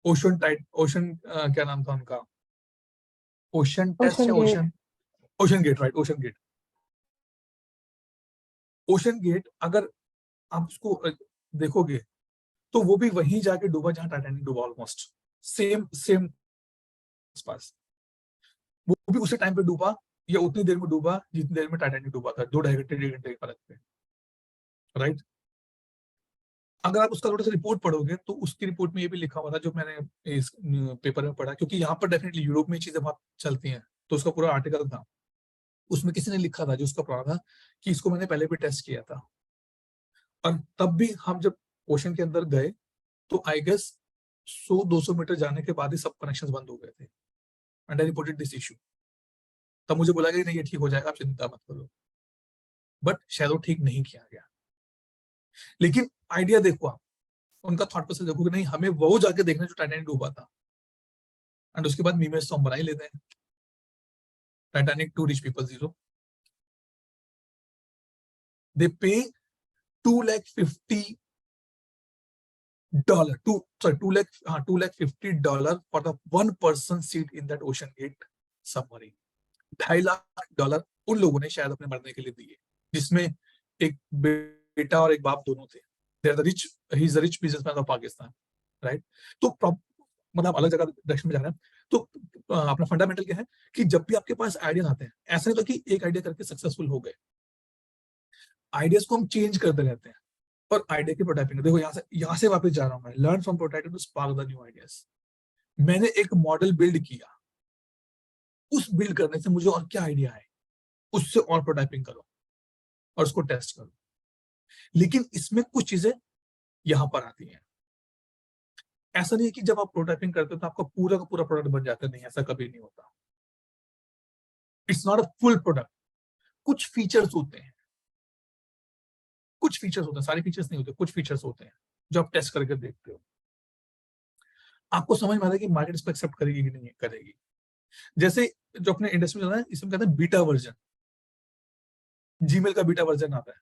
ओशन क्या नाम था उनका, ओशन टेस्ट ओशन या gate. OceanGate, right, OceanGate. OceanGate अगर आप उसको देखोगे तो वो भी वहीं जाके डूबा जहां टाइटैनिक डूबा, ऑलमोस्ट सेम सेम पास। वो भी उसी टाइम पे डूबा या उतनी देर में डूबा जितनी देर में टाइटैनिक डूबा था, 2 ढाई घंटे 1.5 घंटे के फर्क पे, राइट। अगर आप उसका थोड़ा सा रिपोर्ट पढ़ोगे तो उसकी रिपोर्ट में ये भी लिखा हुआ था, जो मैंने इस पेपर में पढ़ा, क्योंकि यहाँ पर डेफिनेटली यूरोप में चीजें बहुत चलती हैं, तो उसका पूरा आर्टिकल था, उसमें किसी ने लिखा था जो उसका पढ़ा था कि इसको मैंने पहले भी टेस्ट किया था, और तब भी हम जब ओशन के अंदर गए तो आई गेस 100-200 मीटर जाने के बाद ही सब कनेक्शंस बंद हो गए थे, and I reported this issue. तब मुझे बोला गया नहीं ये ठीक हो जाएगा, आप चिंता मत करो, बट शायद वो ठीक नहीं किया गया। लेकिन आइडिया देखो आप, उनका थॉट प्रोसेस देखो कि नहीं हमें वो जाके देखना जो टाइटैनिक डूबा था, एंड उसके बाद मीमेस तो हम बना ही लेते हैं, Titanic to rich people zero, they pay $250 $250 for the one person seat in that ocean gate submarine। $2.5 lakh उन लोगों ने शायद अपने मरने के लिए दिए, जिसमें एक बेटा और एक बाप दोनों थे। He is the rich businessman of Pakistan, right. तो मतलब अलग जगह डायरेक्शन में जा रहे हैं। तो अपना फंडामेंटल क्या है कि जब भी आपके पास आइडिया आते हैं, ऐसा नहीं तो कि एक आइडिया करके सक्सेसफुल हो गए, आइडियाज को हम चेंज करते रहते हैं, और आइडिया की प्रोटोटाइपिंग देखो, यहाँ से वापस जा रहा हूं मैं, learn from prototyping to spark the new ideas. मैंने एक मॉडल बिल्ड किया, उस बिल्ड करने से मुझे और क्या आइडिया है, उससे और प्रोटोटाइपिंग करो और उसको टेस्ट करो। लेकिन इसमें कुछ चीजें यहां पर आती हैं। ऐसा नहीं है कि जब आप प्रोटोटाइपिंग करते हो तो आपका पूरा का पूरा प्रोडक्ट बन जाता है, नहीं, ऐसा कभी नहीं होता। It's not a full product. कुछ फीचर्स होते हैं, कुछ फीचर्स होते हैं, सारे फीचर्स नहीं होते, कुछ फीचर्स होते हैं जो आप टेस्ट करके देखते हो, आपको समझ में आता है कि मार्केट इसको एक्सेप्ट करेगी कि नहीं करेगी। जैसे जो अपने इंडस्ट्री में चल रहा है, इसमें कहते हैं बीटा वर्जन। जीमेल का बीटा वर्जन आता है।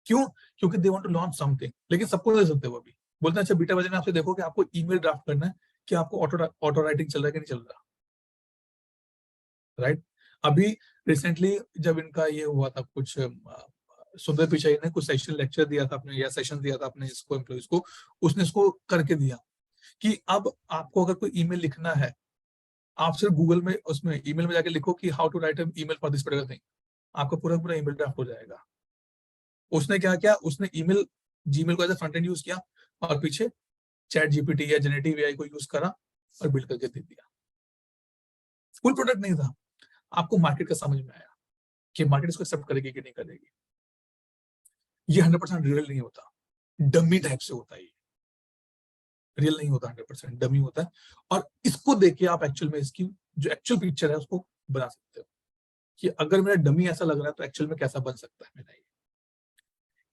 क्यों? क्योंकि they want to launch something, लेकिन सबको नहीं दे सकते वो अभी। बोलते हैं अच्छा बीटा वर्जन आपसे देखो कि आपको ईमेल ड्राफ्ट करना है कि आपको ऑटो राइटिंग चल रहा है कि नहीं चल रहा, राइट? अभी रिसेंटली जब इनका ये हुआ था कुछ सुंदर पिचाई ने कुछ सेशन लेक्चर दिया था अपने, या सेशन दिया था अपने इसको एम्प्लॉइज को, उसने इसको करके दिया कि अब आपको अगर कोई ईमेल लिखना है, आप सिर्फ गूगल में उसमें ईमेल में जाके लिखो कि how to write an email for this particular thing, आपका पूरा पूरा ईमेल ड्राफ्ट हो जाएगा। उसने क्या किया, उसने ईमेल जीमेल को as a front end use किया और पीछे चैट जीपीटी या जेनेटिव एआई को यूज करा और बिल्ड करके दे दिया। फुल प्रोडक्ट नहीं था। आपको मार्केट का समझ में आया कि मार्केट इसको एक्सेप्ट करेगी कि नहीं करेगी। ये 100% रियल नहीं होता, डमी टाइप से होता है। रियल नहीं होता, 100% डमी होता है। और इसको देख के आप एक्चुअल में इसकी जो एक्चुअल पिक्चर है उसको बना सकते हो कि अगर मेरा डमी ऐसा लग रहा है तो एक्चुअल में कैसा बन सकता है मेरा।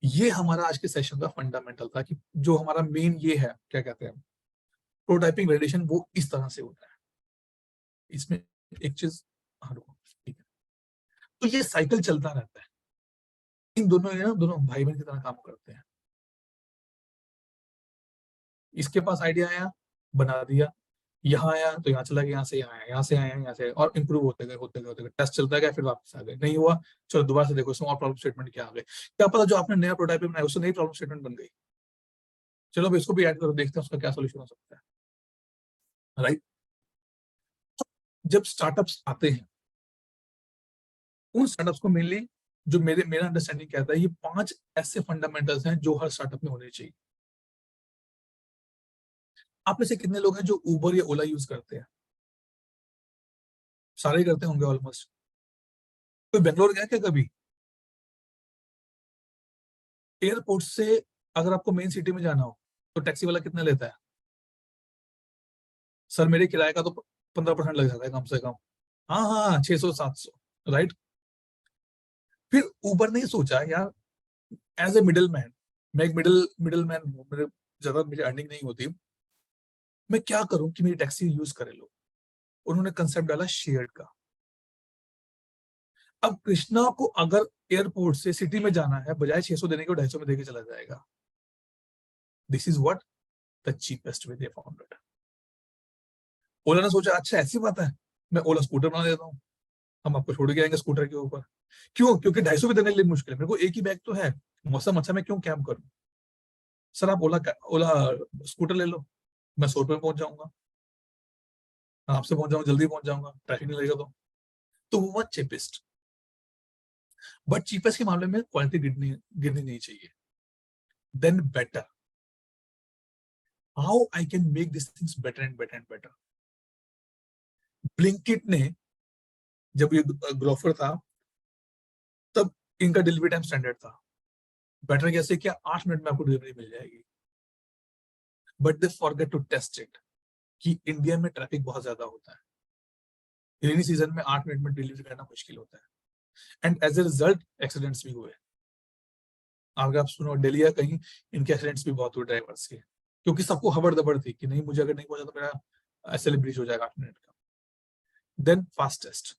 ये हमारा आज के सेशन का फंडामेंटल था कि जो हमारा मेन ये है, क्या कहते हैं, प्रोटोटाइपिंग वैलिडेशन, वो इस तरह से होता है। इसमें एक चीज, हाँ रुको, ठीक है, तो ये साइकिल चलता रहता है। इन दोनों ने ना, दोनों भाई बहन की तरह काम करते हैं। इसके पास आइडिया आया, बना दिया, यहाँ आया तो यहाँ चला गया, यहाँ से यहाँ आया, यहाँ से आया, यहाँ से, और इंप्रूव होते गए होते गए होते गए, टेस्ट चलता गया, फिर वापस आ गए, नहीं हुआ चलो दोबारा से देखो इसमें और प्रॉब्लम स्टेटमेंट क्या आ गए, क्या पता जो आपने नया प्रोटोटाइप बनाया उससे नई प्रॉब्लम स्टेटमेंट बन गई, चलो अब इसको भी ऐड करो, देखते हैं उसका क्या सोल्यूशन हो सकता है, राइट? जब स्टार्टअप्स आते हैं, उन स्टार्टअप्स को मेनली, जो मेरा अंडरस्टैंडिंग कहता है, ये 5 ऐसे फंडामेंटल्स हैं जो हर स्टार्टअप में होने चाहिए। आप में से कितने लोग हैं जो उबर या ओला यूज करते हैं? सारे ही करते होंगे ऑलमोस्ट। कोई बेंगलोर गया क्या कभी? एयरपोर्ट से अगर आपको मेन सिटी में जाना हो तो टैक्सी वाला कितना लेता है? सर मेरे किराए का तो 15% लग जाता है कम से कम। हाँ हाँ, 600-700, राइट? फिर उबर ने सोचा यार, एज ए मिडिल मैन, मैं एक मिडिल मैन हूँ, मेरे ज्यादा मेरी अर्निंग नहीं होती, मैं क्या करूं कि मेरी टैक्सी यूज करे लोग। उन्होंने कंसेप्ट डाला शेयर्ड का। अब कृष्णा को अगर एयरपोर्ट से सिटी में जाना है, बजाय 600 देने के 250 में देके चला जाएगा। This is what the cheapest way they found it. Ola ने सोचा अच्छा ऐसी बात है, मैं ओला स्कूटर बना देता हूँ, हम आपको छोड़ के आएंगे स्कूटर के ऊपर। क्यों? क्योंकि 250 भी देने के लिए मुश्किल है, मेरे को एक ही बैग तो है, मौसम अच्छा, मैं क्यों कैंप करूं। सर आप ओला स्कूटर ले लो, मैं 100 रुपये में पहुंच जाऊंगा, आपसे पहुंच जाऊंगा, जल्दी पहुंच जाऊंगा, ट्रैफिक नहीं लगेगा। तो वो चीपेस्ट, बट चीपेस्ट के मामले में क्वालिटी गिरनी नहीं चाहिए। Then better, how I can make this things better and better and better. Blinkit ने, जब ये ग्रोफर था, तब इनका डिलीवरी टाइम स्टैंडर्ड था। बेटर कैसे किया? 8 मिनट में आपको डिलीवरी मिल जाएगी। But they forget to test it कि इंडिया में ट्रैफिक बहुत ज्यादा होता है, रेनी सीजन में 8 मिनट में डिलीवरी करना मुश्किल होता है, and as a result accidents भी हुए। अगर आप सुनो दिल्ली या कहीं, इनके एक्सीडेंट्स भी बहुत हुए ड्राइवर्स के, क्योंकि सबको खबर दबड़ थी कि नहीं, मुझे अगर नहीं पहुंचा तो मेरा ऐसे ब्रिज हो जाएगा 8 मिनट का। देन फास्टेस्ट,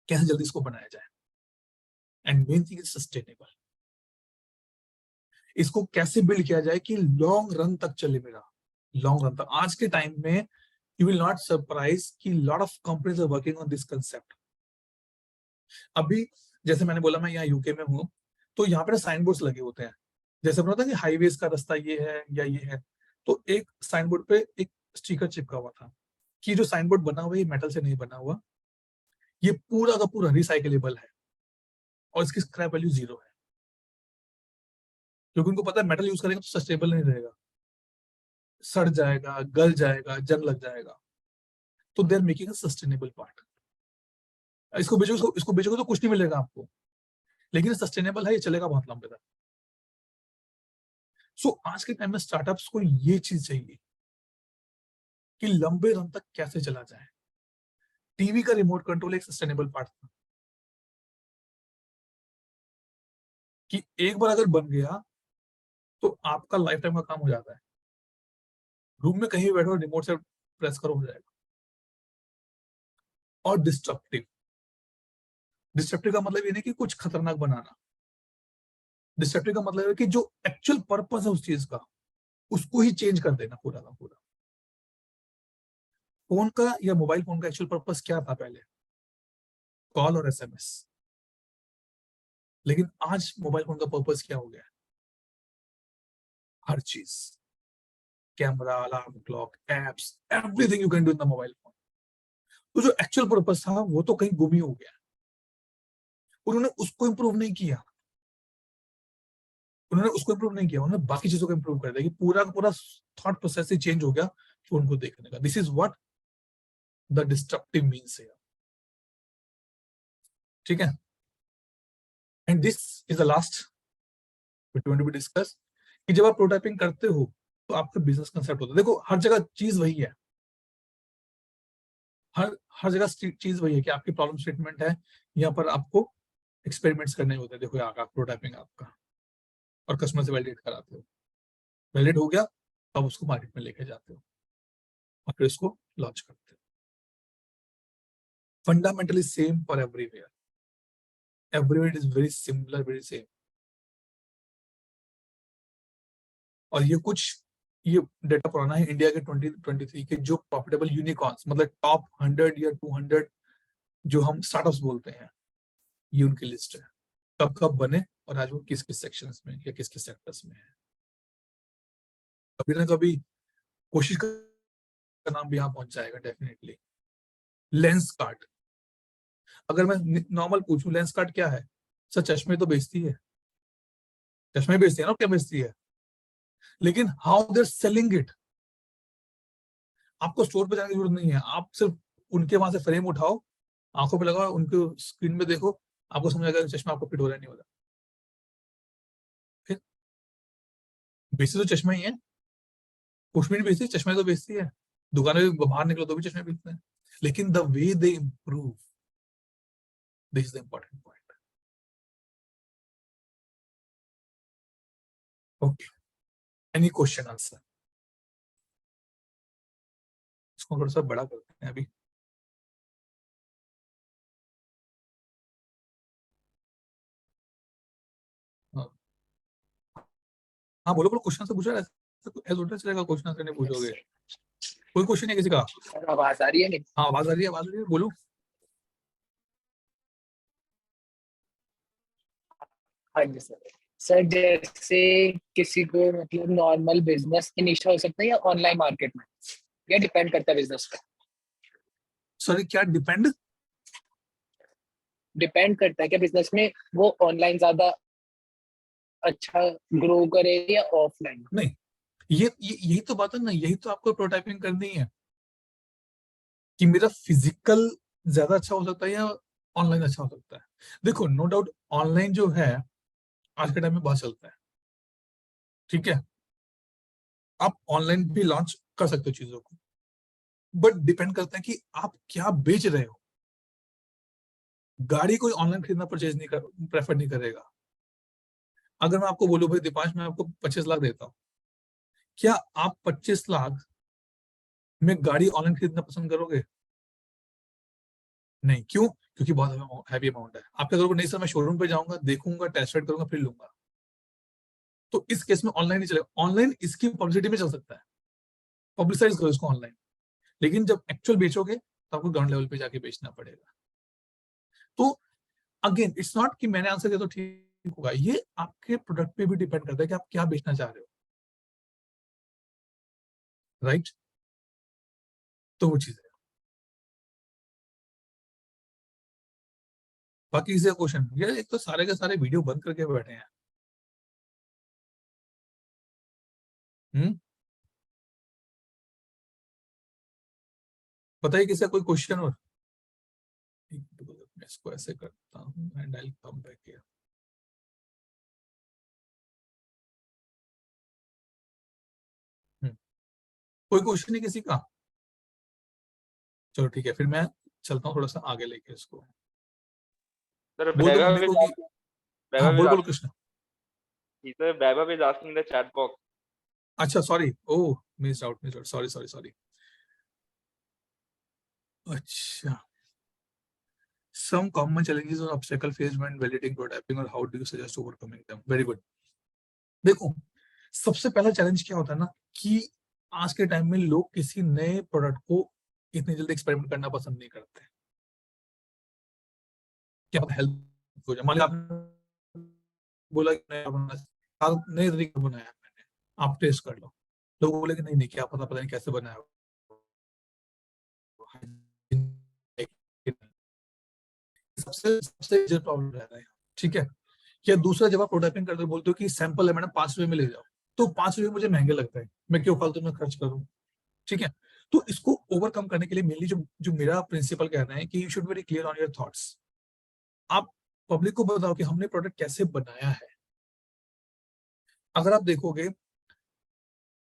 कैसे जल्दी इसको बनाया जाए, and main thing is sustainable. इसको कैसे बिल्ड किया जाए कि लॉन्ग रन तक चले मेरा, लॉन्ग रन तक। आज के टाइम में यू विल नॉट सरप्राइज कि lot of companies are working on this concept. अभी जैसे मैंने बोला, मैं यहाँ यूके में हूँ, तो यहाँ पे साइन बोर्ड्स लगे होते हैं, जैसे पता कि हाईवेज का रास्ता ये है या ये है, तो एक साइन बोर्ड पे एक स्टिकर चिपका हुआ था कि जो साइन बोर्ड बना हुआ है ये मेटल से नहीं बना हुआ, ये पूरा का पूरा रिसाइकलेबल है और इसकी स्क्रैप वैल्यू 0 है, क्योंकि उनको पता है मेटल यूज करेंगे तो सस्टेनेबल नहीं रहेगा, सड़ जाएगा, गल जाएगा, जंग लग जाएगा। तो they are making a sustainable part. इसको बेचोगे तो कुछ नहीं मिलेगा आपको, लेकिन सस्टेनेबल है, ये चलेगा बहुत लंबे तक। सो आज के टाइम में स्टार्टअप्स को ये चीज चाहिए कि लंबे रन तक कैसे चला जाए। टीवी का रिमोट कंट्रोल एक सस्टेनेबल पार्ट था कि एक बार अगर बन गया तो आपका लाइफ टाइम का काम हो जाता है। रूम में कहीं भी बैठो, रिमोट से प्रेस करो, हो जाएगा। और डिस्ट्रप्टिव, डिस्ट्रप्टिव का मतलब ये नहीं कि कुछ खतरनाक बनाना, डिस्ट्रप्टिव का मतलब है कि जो एक्चुअल पर्पस है उस चीज का, उसको ही चेंज कर देना पूरा का पूरा। फोन का या मोबाइल फोन का एक्चुअल पर्पस क्या था पहले? कॉल और एसएमएस। लेकिन आज मोबाइल फोन का पर्पस क्या हो गया? हर चीज, camera, alarm clock, apps, everything you can do in the mobile phone. तो जो एक्चुअल पर्पस था वो तो कहीं गुम ही हो गया। उन्होंने उसको इंप्रूव नहीं किया, उन्होंने बाकी चीजों को इंप्रूव कर दिया कि पूरा का पूरा थॉट प्रोसेस ही चेंज हो गया फोन को देखने का। This is what the disruptive means है। ठीक है, and this is the last going to be discuss कि जब आप प्रोटोटाइपिंग करते हो तो आपका बिजनेस कंसेप्ट होता है। देखो हर जगह चीज वही है, हर जगह चीज वही है कि आपकी प्रॉब्लम स्टेटमेंट है, यहाँ पर आपको एक्सपेरिमेंट्स करने होते हैं। देखो आपका प्रोटोटाइपिंग आपका, और कस्टमर से वैलिडेट कराते हो, वैलिडेट हो गया अब उसको मार्केट में लेके जाते हो और फिर उसको लॉन्च करते हो। Fundamentally same for everywhere, everywhere is very similar, very same. और ये डेटा पुराना है, इंडिया के 2023 के जो प्रॉफिटेबल यूनिकॉर्न्स, मतलब टॉप 100 या 200 जो हम स्टार्टअप्स बोलते हैं, ये उनकी लिस्ट है, कब कब बने और आज वो किस किस सेक्शंस में या किस किस सेक्टर्स में है। कभी ना कभी कोशिश का नाम भी यहाँ पहुंच जाएगा डेफिनेटली। लेंस कार्ट, अगर मैं नॉर्मल पूछूं लेंस कार्ट क्या है, सर चश्मे तो बेचती है, चश्मे बेचती है ना, क्या बेचती है, लेकिन हाउ देर सेलिंग इट, आपको स्टोर पे जाने की जरूरत नहीं है, आप सिर्फ उनके वहां से फ्रेम उठाओ, आंखों पे लगाओ, उनके स्क्रीन में देखो, आपको समझ आएगा चश्मा आपको फिट हो रहा है नहीं हो रहा। फिर बेचती तो चश्मा ही है, कुछ भी नहीं बेचती, चश्मे तो बेचती है, दुकानें भी बाहर निकलो तो भी चश्मे बेचते हैं, लेकिन the way they improve, this is the important point. Okay, any question answer? इसको थोड़ा सा बड़ा करते हैं अभी। हाँ हाँ, बोलो बोलो, क्वेश्चन से पूछो, ऐसा चलेगा, क्वेश्चन आंसर नहीं पूछोगे? कोई क्वेश्चन है किसी का? आवाज आ रही है नहीं? हाँ आवाज आ रही है, आवाज आ रही है, बोलो। हाँ जी सर। सर जैसे किसी को मतलब नॉर्मल बिजनेस इनिशियल हो सकता है या ऑनलाइन मार्केट में, या डिपेंड करता है बिजनेस पे? सॉरी क्या डिपेंड? डिपेंड करता है क्या बिजनेस में वो ऑनलाइन ज्यादा अच्छा ग्रो करे या ऑफलाइन? नहीं, ये यही तो बात है ना, यही तो आपको प्रोटोटाइपिंग करनी है कि मेरा फिजिकल ज्यादा अच्छा हो सकता है या ऑनलाइन अच्छा हो सकता है। देखो नो डाउट ऑनलाइन जो है आज के टाइम में बहुत चलता है, ठीक है, आप ऑनलाइन भी लॉन्च कर सकते हो चीजों को, बट डिपेंड करता है कि आप क्या बेच रहे हो। गाड़ी कोई ऑनलाइन खरीदना परचेज नहीं कर प्रेफर नहीं करेगा। अगर मैं आपको बोलूं भाई दीपांश मैं आपको 25 लाख देता हूं, क्या आप 25 लाख में गाड़ी ऑनलाइन खरीदना पसंद करोगे? नहीं, क्यों? क्योंकि बहुत हैवी अमाउंट है। आप क्या करोगे? नहीं सर मैं शोरूम पे जाऊंगा, देखूंगा, टेस्ट राइड करूंगा, फिर लूंगा। तो इस केस में ऑनलाइन नहीं चलेगा। ऑनलाइन इसकी पब्लिसिटी में चल सकता है, पब्लिसाइज करो इसको ऑनलाइन, लेकिन जब एक्चुअल बेचोगे तो आपको ग्राउंड लेवल पे जाके बेचना पड़ेगा। तो अगेन इट्स नॉट कि मैंने आंसर दिया तो ठीक होगा, ये आपके प्रोडक्ट पे भी डिपेंड करता है कि आप क्या बेचना चाह रहे हो, राइट? तो वो चीज है। बाकी इसे क्वेश्चन, ये एक तो सारे के सारे वीडियो बंद करके बैठे हैं। हम्म, बताइए किसी का कोई क्वेश्चन? और मैं इसको ऐसे करता हूँ and I will come back here. कोई क्वेश्चन नहीं किसी का? चलो ठीक है, फिर मैं चलता हूँ थोड़ा सा आगे लेके इसको। Sir, बोल दो Vaibhav मम्मी is को कि हाँ, Vaibhav is बोल बोलो asking. Krishna. Sir, Vaibhav is asking in the chat box. अच्छा sorry, oh miss out, sorry sorry sorry. अच्छा some common challenges or obstacle faced when validating prototyping or how do you suggest overcoming them? Very good. देखो, सबसे पहला challenge क्या होता है ना कि आज के टाइम में लोग किसी नए प्रोडक्ट को इतनी जल्दी एक्सपेरिमेंट करना पसंद नहीं करते। क्या पता हेल्प हो जाए। मान लीजिए आपने बोला कि नए तरीके से बनाया मैंने, आप टेस्ट कर लो। लोग बोले कि नहीं क्या पता नहीं कैसे बनाया। सबसे प्रॉब्लम रहता है, ठीक है। या दूसरा, जब आप प्रोटोटाइपिंग करते हो बोलते हो कि सैंपल है मैडम 5 रुपए में ले जाओ, तो 5 रुपए मुझे महंगे लगता है, मैं क्यों फालतू में खर्च करूं, ठीक है। तो इसको ओवरकम करने के लिए मेनली जो मेरा प्रिंसिपल कहना है कि you should very clear on your thoughts. आप पब्लिक को बताओ कि हमने प्रोडक्ट कैसे बनाया है। अगर आप देखोगे,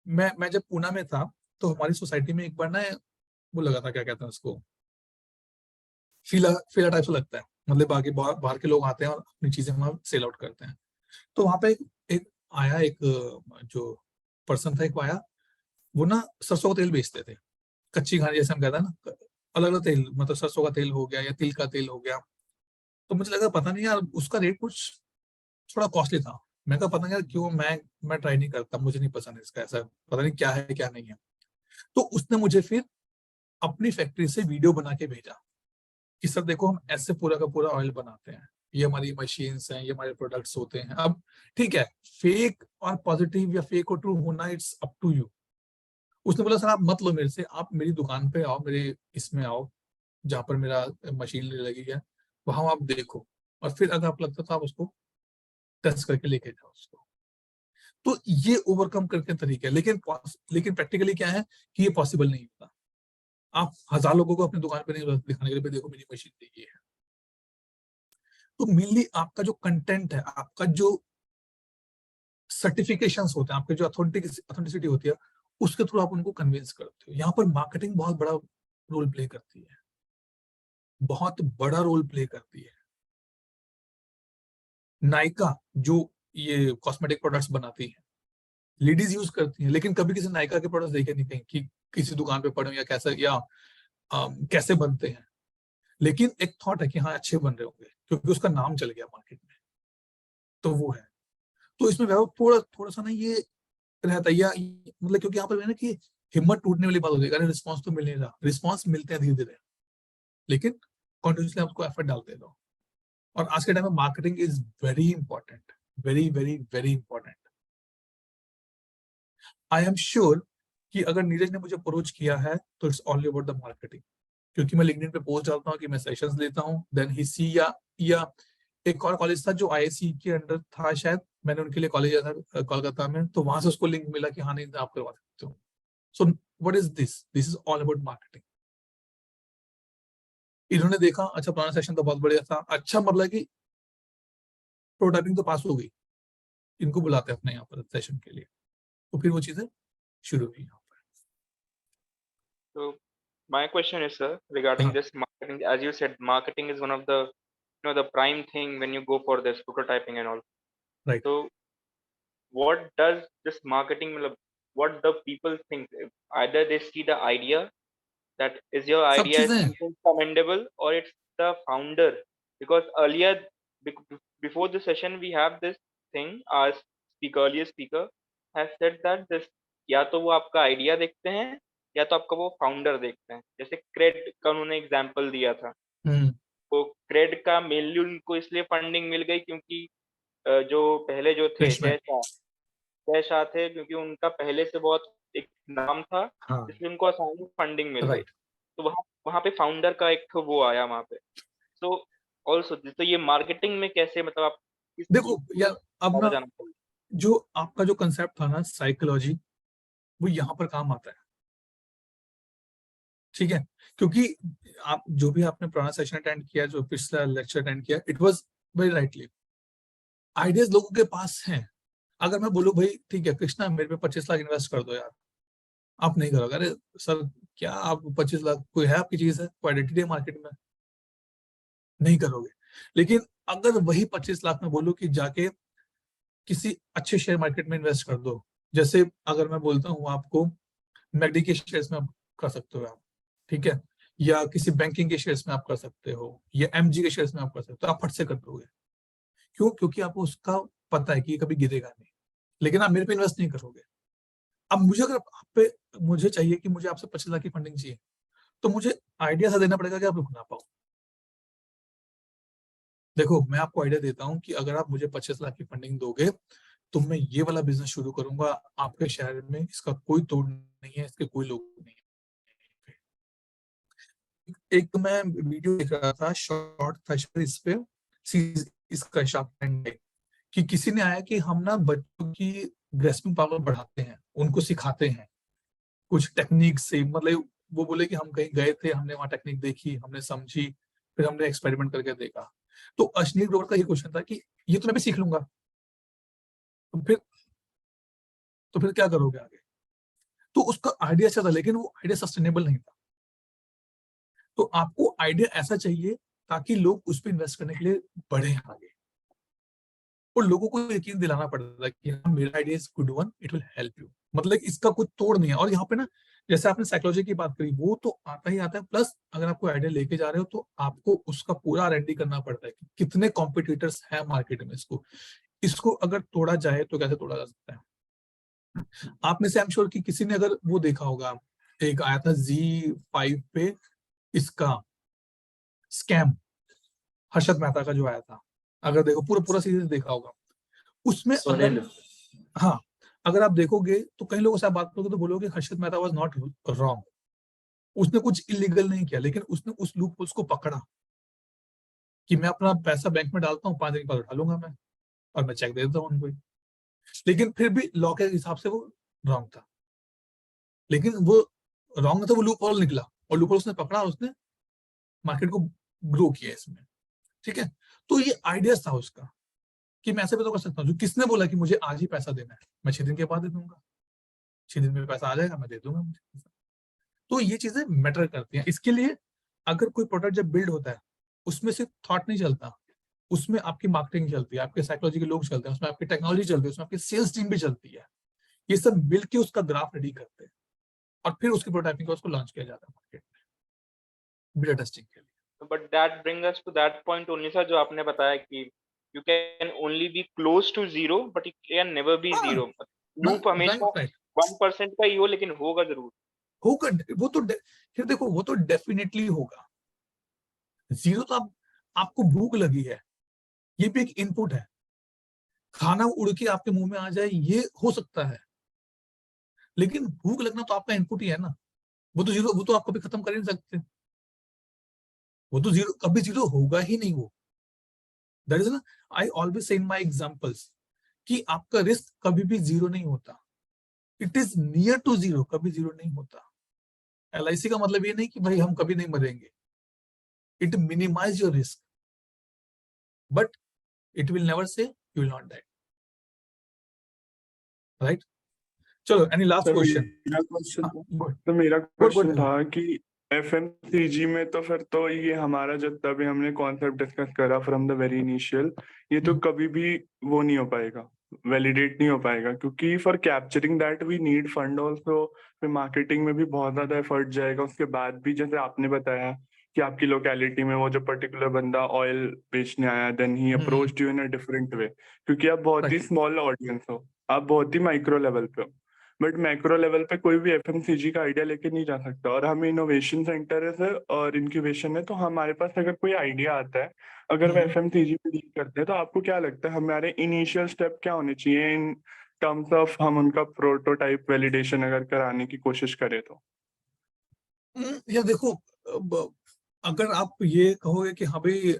मैं जब पूना में था तो हमारी सोसाइटी में एक बार ना वो लगा था, क्या कहते हैं उसको, फीला टाइप से लगता है, मतलब बाकी बाहर के लोग आते हैं और अपनी चीजें वहां सेल आउट करते हैं। तो वहां पे एक आया, एक जो पर्सन था, एक आया, वो ना सरसों का तेल बेचते थे, कच्ची घानी जैसे हम कहते हैं ना, अलग अलग तेल, मतलब सरसों का तेल हो गया या तिल का तेल हो गया। तो मुझे लगा पता नहीं यार, उसका रेट कुछ थोड़ा कॉस्टली था। मैं कहा पता नहीं यार क्यों, मैं ट्राई नहीं करता, मुझे नहीं पसंद इसका, ऐसा पता नहीं क्या है क्या नहीं है। तो उसने मुझे फिर अपनी फैक्ट्री से वीडियो बना के भेजा कि सर देखो हम ऐसे पूरा का पूरा ऑयल बनाते हैं, ये हमारी मशीन्स हैं, ये हमारे प्रोडक्ट्स होते हैं। अब ठीक है, फेक और पॉजिटिव या फेक और ट्रू होना इट्स अप टू यू। उसने बोला सर आप मत लो मेरे से, आप मेरी दुकान पे आओ, मेरे इसमें आओ जहां पर मेरा मशीन लगी है, वहां आप देखो, और फिर अगर आप लगता तो आप उसको टेस्ट करके लेके जाओ उसको। तो ये ओवरकम करके तरीके है, लेकिन प्रैक्टिकली क्या है कि ये पॉसिबल नहीं होता। आप 1000 लोगों को अपनी दुकान पे नहीं दिखाने के लिए देखो मेरी मशीन देखिए है। तो मेनली आपका जो कंटेंट है, आपका जो सर्टिफिकेशंस होते हैं, आपके जो अथेंटिसिटी होती है, उसके थ्रू आप उनको कन्विंस करते हो। यहाँ पर मार्केटिंग बहुत बड़ा रोल प्ले करती है, बहुत बड़ा रोल प्ले करती है। नायका जो ये कॉस्मेटिक प्रोडक्ट्स बनाती है, लेडीज यूज करती हैं, लेकिन कभी किसी नायका के प्रोडक्ट्स देखे नहीं कहीं कि किसी दुकान पे पड़े या कैसे, या कैसे बनते हैं। लेकिन एक थॉट है कि हाँ अच्छे बन रहे होंगे क्योंकि उसका नाम चल गया मार्केट में, तो वो है। तो इसमें वैभव थोड़ा सा ना ये रहता है, या मतलब क्योंकि यहाँ पर है ना कि हिम्मत टूटने वाली बात होती है, अरे रिस्पॉन्स तो मिल नहीं रहा। रिस्पॉन्स मिलते हैं धीरे धीरे, लेकिन कॉन्टिन्यूसली आपको एफर्ट डालते रहो। और आज के टाइम में marketing is very important, very very very important. I am sure कि अगर नीरज ने मुझे अप्रोच किया है तो it's only about the marketing, क्योंकि मैं लिंक्डइन पे पोस्ट डालता हूँ कि मैं सेशंस लेता हूँ, देन ही सी, या एक और कॉलेज था जो आईएससी के अंडर था शायद, मैंने उनके लिए कॉलेज आया था कोलकाता में, तो वहां से उसको लिंक मिला कि हाँ नहीं आप करवा सकते हो। So what is this is all about marketing. इन्होंने देखा अच्छा पुराना सेशन तो बहुत बढ़िया था, अच्छा मतलब कि प्रोटोटाइपिंग तो पास हो गई, इनको बुलाते हैं अपने यहाँ पर सेशन के लिए, तो फिर वो चीजें शुरू हुई यहाँ पर। So my question is, sir, regarding this marketing, as you said, marketing is one of the the prime thing when you go for this prototyping and all. Right. So what does this marketing, what the people think? Either they see the idea, that is your सब idea is चीजें something commendable, or it's the founder. Because earlier, before the session, we have this thing. Our earlier speaker has said that this, या तो वो आपका idea देखते हैं या तो आपका वो फाउंडर देखते हैं। जैसे क्रेड का उन्होंने एग्जांपल दिया था, वो क्रेड का मेनली उनको इसलिए फंडिंग मिल गई क्योंकि जो पहले जो थे जय शाह थे, क्योंकि उनका पहले से बहुत एक नाम था, इसलिए उनको आसानी फंडिंग मिल गई। तो वहाँ पे फाउंडर का एक वो आया वहाँ पे। सो ऑल्सो तो ये मार्केटिंग में कैसे, मतलब आप देखो यार, अब ना जो आपका जो कंसेप्ट था ना साइकोलॉजी, वो यहाँ पर काम आता है, ठीक है। क्योंकि आप जो भी आपने पुराना सेशन अटेंड किया, जो पिछला लेक्चर अटेंड किया, it was very rightly, ideas लोगों के पास हैं। अगर मैं बोलूं भाई ठीक है कृष्णा मेरे पे 25 लाख इन्वेस्ट कर दो यार, आप नहीं करोगे। अरे सर क्या आप 25 लाख, कोई है आपकी चीज है, कोई आइडेंटिटी है मार्केट में, नहीं करोगे। लेकिन अगर वही 25 लाख में बोलूं कि जाके किसी अच्छे शेयर मार्केट में इन्वेस्ट कर दो, जैसे अगर मैं बोलता हूँ आपको मैकडी के शेयर्स में कर सकते हो आप, ठीक है, या किसी बैंकिंग के शेयर्स में आप कर सकते हो, या एमजी के शेयर्स में आप कर सकते हो, आप फट से कर दोगे। क्यों? क्योंकि आपको उसका पता है कि ये कभी गिरेगा नहीं, लेकिन आप मेरे पे इन्वेस्ट नहीं करोगे। अब मुझे अगर आप पे मुझे चाहिए कि मुझे आपसे 25 लाख की फंडिंग चाहिए, तो मुझे आइडिया सा देना पड़ेगा कि आप रुक ना पाओ। देखो, मैं आपको आइडिया देता हूँ कि अगर आप मुझे 25 लाख की फंडिंग दोगे, तो मैं ये वाला बिजनेस शुरू करूंगा आपके शहर में, इसका कोई तोड़ नहीं है, इसके कोई लोग नहीं है। एक तो मैं वीडियो देख रहा था, शॉर्ट था इस पे, इसका शार्क टैंक कि किसी ने आया कि हम ना बच्चों की ग्रेस्पिंग पावर बढ़ाते हैं, उनको सिखाते हैं कुछ टेक्निक से, मतलब वो बोले कि हम कहीं गए थे, हमने वहां टेक्निक देखी, हमने समझी, फिर हमने एक्सपेरिमेंट करके देखा। तो अश्नील ग्रोवर का ये क्वेश्चन था कि ये तो मैं भी सीख लूंगा, तो फिर क्या करोगे आगे? तो उसका आइडिया अच्छा था, लेकिन वो आइडिया सस्टेनेबल नहीं था। तो आपको आइडिया ऐसा चाहिए ताकि लोग उस पर इन्वेस्ट करने के लिए बढ़े आगे, और लोगों को यकीन दिलाना पड़ता है कि हाँ, मेरा idea is good one, it will help you, मतलब इसका कुछ तोड़ नहीं है। और यहाँ पे ना, जैसे आपने साइकोलॉजी की बात करी, वो तो आता ही आता है, प्लस अगर आपको आइडिया लेके जा रहे हो तो आपको उसका पूरा R&D करना पड़ता है कि कितने कॉम्पिटिटर्स हैं मार्केट में, इसको अगर तोड़ा जाए तो कैसे तोड़ा जा सकता है। आप में से आई एम श्योर कि किसी ने अगर वो देखा होगा, एक आया था Z5 पे, इसका स्कैम, हर्षद मेहता का जो आया था, अगर देखो पूरा पूरा सीरीज देखा होगा उसमें, अगर हाँ, अगर आप देखोगे तो कई लोगों से आप बात करोगे तो बोलोगे Harshad Mehta was not wrong, उसने कुछ इलीगल नहीं किया, लेकिन उसने उस लूप होल्स को पकड़ा कि मैं अपना पैसा बैंक में डालता हूँ, 5 दिन के बाद उठा लूंगा मैं, और मैं चेक दे देता हूँ उनको। लेकिन फिर भी लॉ के हिसाब से वो रॉन्ग था, लेकिन वो रॉन्ग था, वो लूप होल निकला, और लूप होल उसने पकड़ा और उसने मार्केट को ग्रो किया इसमें। ठीक है, तो ये आइडियाज था उसका कि मैं ऐसे भी तो कर सकता हूँ। जो किसने बोला कि मुझे आज ही पैसा देना है, मैं 6 दिन के बाद दे दूंगा, 6 दिन में पैसा आ जाएगा, मैं दे दूंगा मुझे। तो ये चीजें मैटर करती हैं। इसके लिए अगर कोई प्रोडक्ट जब बिल्ड होता है, उसमें सिर्फ थॉट नहीं चलता, उसमें आपकी मार्केटिंग चलती है, आपके साइकोलॉजी के लोग चलते हैं, उसमें आपकी टेक्नोलॉजी चलती है, उसमें आपकी सेल्स टीम भी चलती है। ये सब मिलके उसका ग्राफ रेडी करते हैं, और फिर उसकी प्रोटोटाइपिंग को उसको लॉन्च किया जाता है मार्केट में बीटा टेस्टिंग के लिए। But that brings us to that point only, sir, जो आपने बताया कि you can only be close to zero, but you can never be हाँ, zero. लूप हमेशा राइट 1% का ही हो, लेकिन होगा जरूर। होगा, वो तो फिर देखो, वो तो डेफिनेटली होगा। जीरो तो आपको भूख लगी है, ये भी एक इनपुट है। खाना उड़ के आपके मुंह में आ जाए, ये हो सकता है, लेकिन भूख लगना तो आपका इनपुट ही है ना। वो तो जीरो, वो तो आप कभी खत्म कर ही नहीं सकते, वो तो जीरो, कभी जीरो होगा ही नहीं वो। दैट इज ना, I always say in my examples कि आपका रिस्क कभी भी जीरो नहीं होता, it is near to zero, कभी जीरो नहीं होता। LIC का मतलब ये नहीं कि भाई हम कभी नहीं मरेंगे, it minimize your risk, but it will never say you will not die, right? चलो, एनी लास्ट क्वेश्चन? मेरा क्वेश्चन था कि FMCG में तो फिर तो ये हमारा जितना भी हमने कॉन्सेप्ट डिस्कस करा फ्रॉम द वेरी इनिशियल, ये तो कभी भी वो नहीं हो पाएगा, वैलिडेट नहीं हो पाएगा, क्योंकि for capturing that we need fund also. फिर मार्केटिंग में भी बहुत ज्यादा एफर्ट जाएगा। उसके बाद भी जैसे आपने बताया कि आपकी लोकेलिटी में वो जो पर्टिकुलर बंदा ऑयल बेचने आया, then he approached you in a different way, क्योंकि आप बहुत ही स्मॉल ऑडियंस हो, आप बहुत ही माइक्रो लेवल पे हो। बट मैक्रो लेवल पे कोई भी FMCG का आइडिया लेके नहीं जा सकता, और हम इनोवेशन सेंटर है और इंक्यूबेशन है, तो हमारे पास अगर कोई आइडिया आता है, अगर वो FMCG में डील करते हैं, तो आपको क्या लगता है हमारे इनिशियल स्टेप क्या होने चाहिए इन टर्म्स ऑफ हम उनका प्रोटोटाइप वैलिडेशन अगर कराने की कोशिश करें तो? या देखो, अगर आप ये कहोगे कि हाँ भाई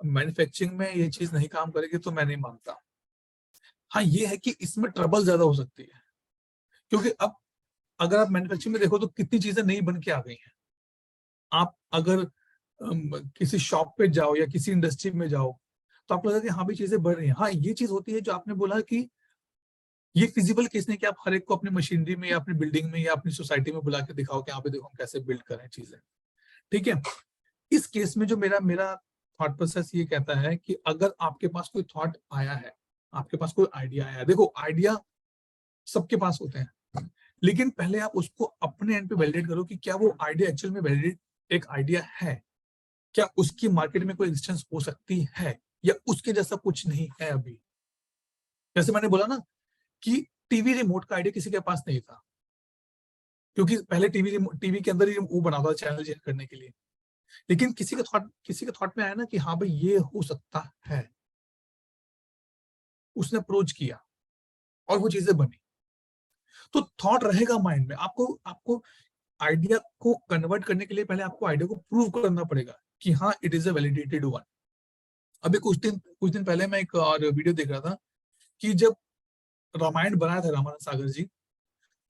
मैन्युफैक्चरिंग में ये चीज नहीं काम करेगी, तो मैं नहीं मानता। हाँ, ये है कि इसमें ट्रबल ज्यादा हो सकती है, क्योंकि अब अगर आप मैन्युफैक्चरिंग में देखो तो कितनी चीजें नई बन के आ गई हैं। आप अगर किसी शॉप पे जाओ या किसी इंडस्ट्री में जाओ, तो आपको लगेगा कि हाँ भी चीजें बढ़ रही हैं। हाँ, ये चीज होती है जो आपने बोला कि ये फिजिबल केस नहीं कि आप हर एक को अपनी मशीनरी में या अपनी बिल्डिंग में या अपनी सोसाइटी में बुला के दिखाओ कि यहाँ पे देखो हम कैसे बिल्ड कर रहे हैं चीजें। ठीक है, इस केस में जो मेरा थॉट प्रोसेस ये कहता है कि अगर आपके पास कोई थॉट आया है, आपके पास कोई आइडिया आया है, देखो आइडिया सबके पास होते हैं, लेकिन पहले आप उसको अपने एंड पे वैलिडेट करो कि क्या वो आइडिया एक्चुअल में वैलिडेट एक आइडिया है, क्या उसकी मार्केट में कोई एग्जिस्टेंस हो सकती है या उसके जैसा कुछ नहीं है अभी? जैसे मैंने बोला ना कि टीवी रिमोट का आइडिया किसी के पास नहीं था, क्योंकि पहले टीवी के अंदर ही वो बना था चैनल चेंज करने के लिए, लेकिन किसी के थॉट में आया ना कि हाँ भाई ये हो सकता है, उसने अप्रोच किया और वो चीजें बनी। तो थॉट रहेगा माइंड में। आपको आइडिया को कन्वर्ट करने के लिए पहले आपको आइडिया को प्रूव करना पड़ेगा कि हाँ it is a validated one. अभी कुछ दिन पहले मैं एक और वीडियो देख रहा था कि जब रामायण बनाया था रामानंद सागर जी,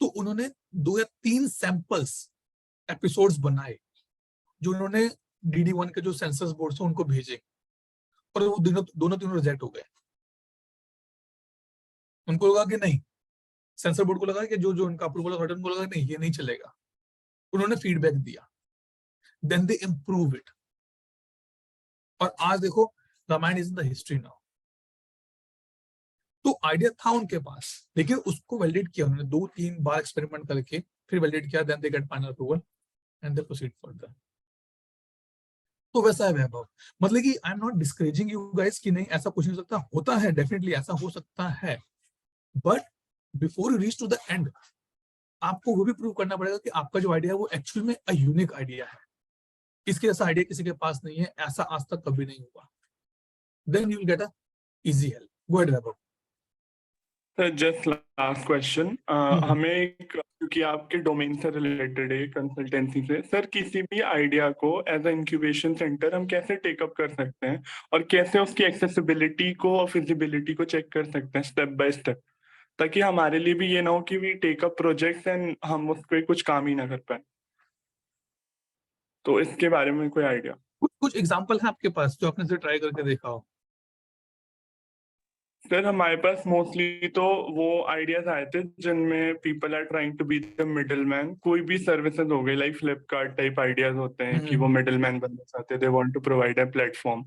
तो उन्होंने 2 या 3 सैंपल्स एपिसोड्स बनाए जो उन्होंने DD1 के जो सेंसस बोर्ड से उनको भेजे, और वो दोनों तीनों रिजेक्ट हो गए। उनको लगा कि नहीं, सेंसर बोर्ड को लगा कि जो जो उनका अप्रूवल ऑर्डर, उनको लगा नहीं ये नहीं चलेगा। उन्होंने फीडबैक दिया, देन दे इम्प्रूव इट, और आज देखो Ramayan is in the history now. तो आइडिया था उनके पास, लेकिन उसको वैलिडेट किया उन्होंने 2-3 बार एक्सपेरिमेंट करके, फिर वैलिडेट किया, then they get final approval and they proceed further. तो वैसा है वैभव, मतलब कि I am not discouraging you guys कि नहीं ऐसा कुछ नहीं हो सकता, होता है, डेफिनेटली ऐसा हो सकता है, but before you reach to the end आपको वो भी प्रूव करना पड़ेगा कि आपका जो आइडिया है वो एक्चुअल में अ यूनिक आइडिया है। इसके जैसा आइडिया किसी के पास नहीं है, ऐसा आज तक कभी नहीं हुआ। Then you will get a easy help. Go ahead Vaibhav. Sir just last question, हमें क्योंकि आपके डोमेन से रिलेटेड है कंसल्टेंसी से, सर किसी भी आइडिया को एज अ इंक्यूबेशन सेंटर हम कैसे टेकअप कर सकते हैं और कैसे उसकी एक्सेसिबिलिटी को और फिजिबिलिटी को चेक कर सकते हैं स्टेप बाय स्टेप, ताकि हमारे लिए भी ये ना हो कि वी टेकअप प्रोजेक्ट्स एंड हम उस पर कुछ काम ही ना कर पाए। तो इसके बारे में कोई आइडिया? कुछ एग्जांपल है आपके पास जो आपने ट्राई करके देखा हो? सर हमारे पास मोस्टली तो वो आइडियाज आए थे जिनमें people are trying to be the middle man. कोई भी सर्विसेज हो गई लाइक फ्लिपकार्ट टाइप आइडियाज होते हैं कि वो मिडिल मैन बनना चाहते हैं, they want to provide a platform.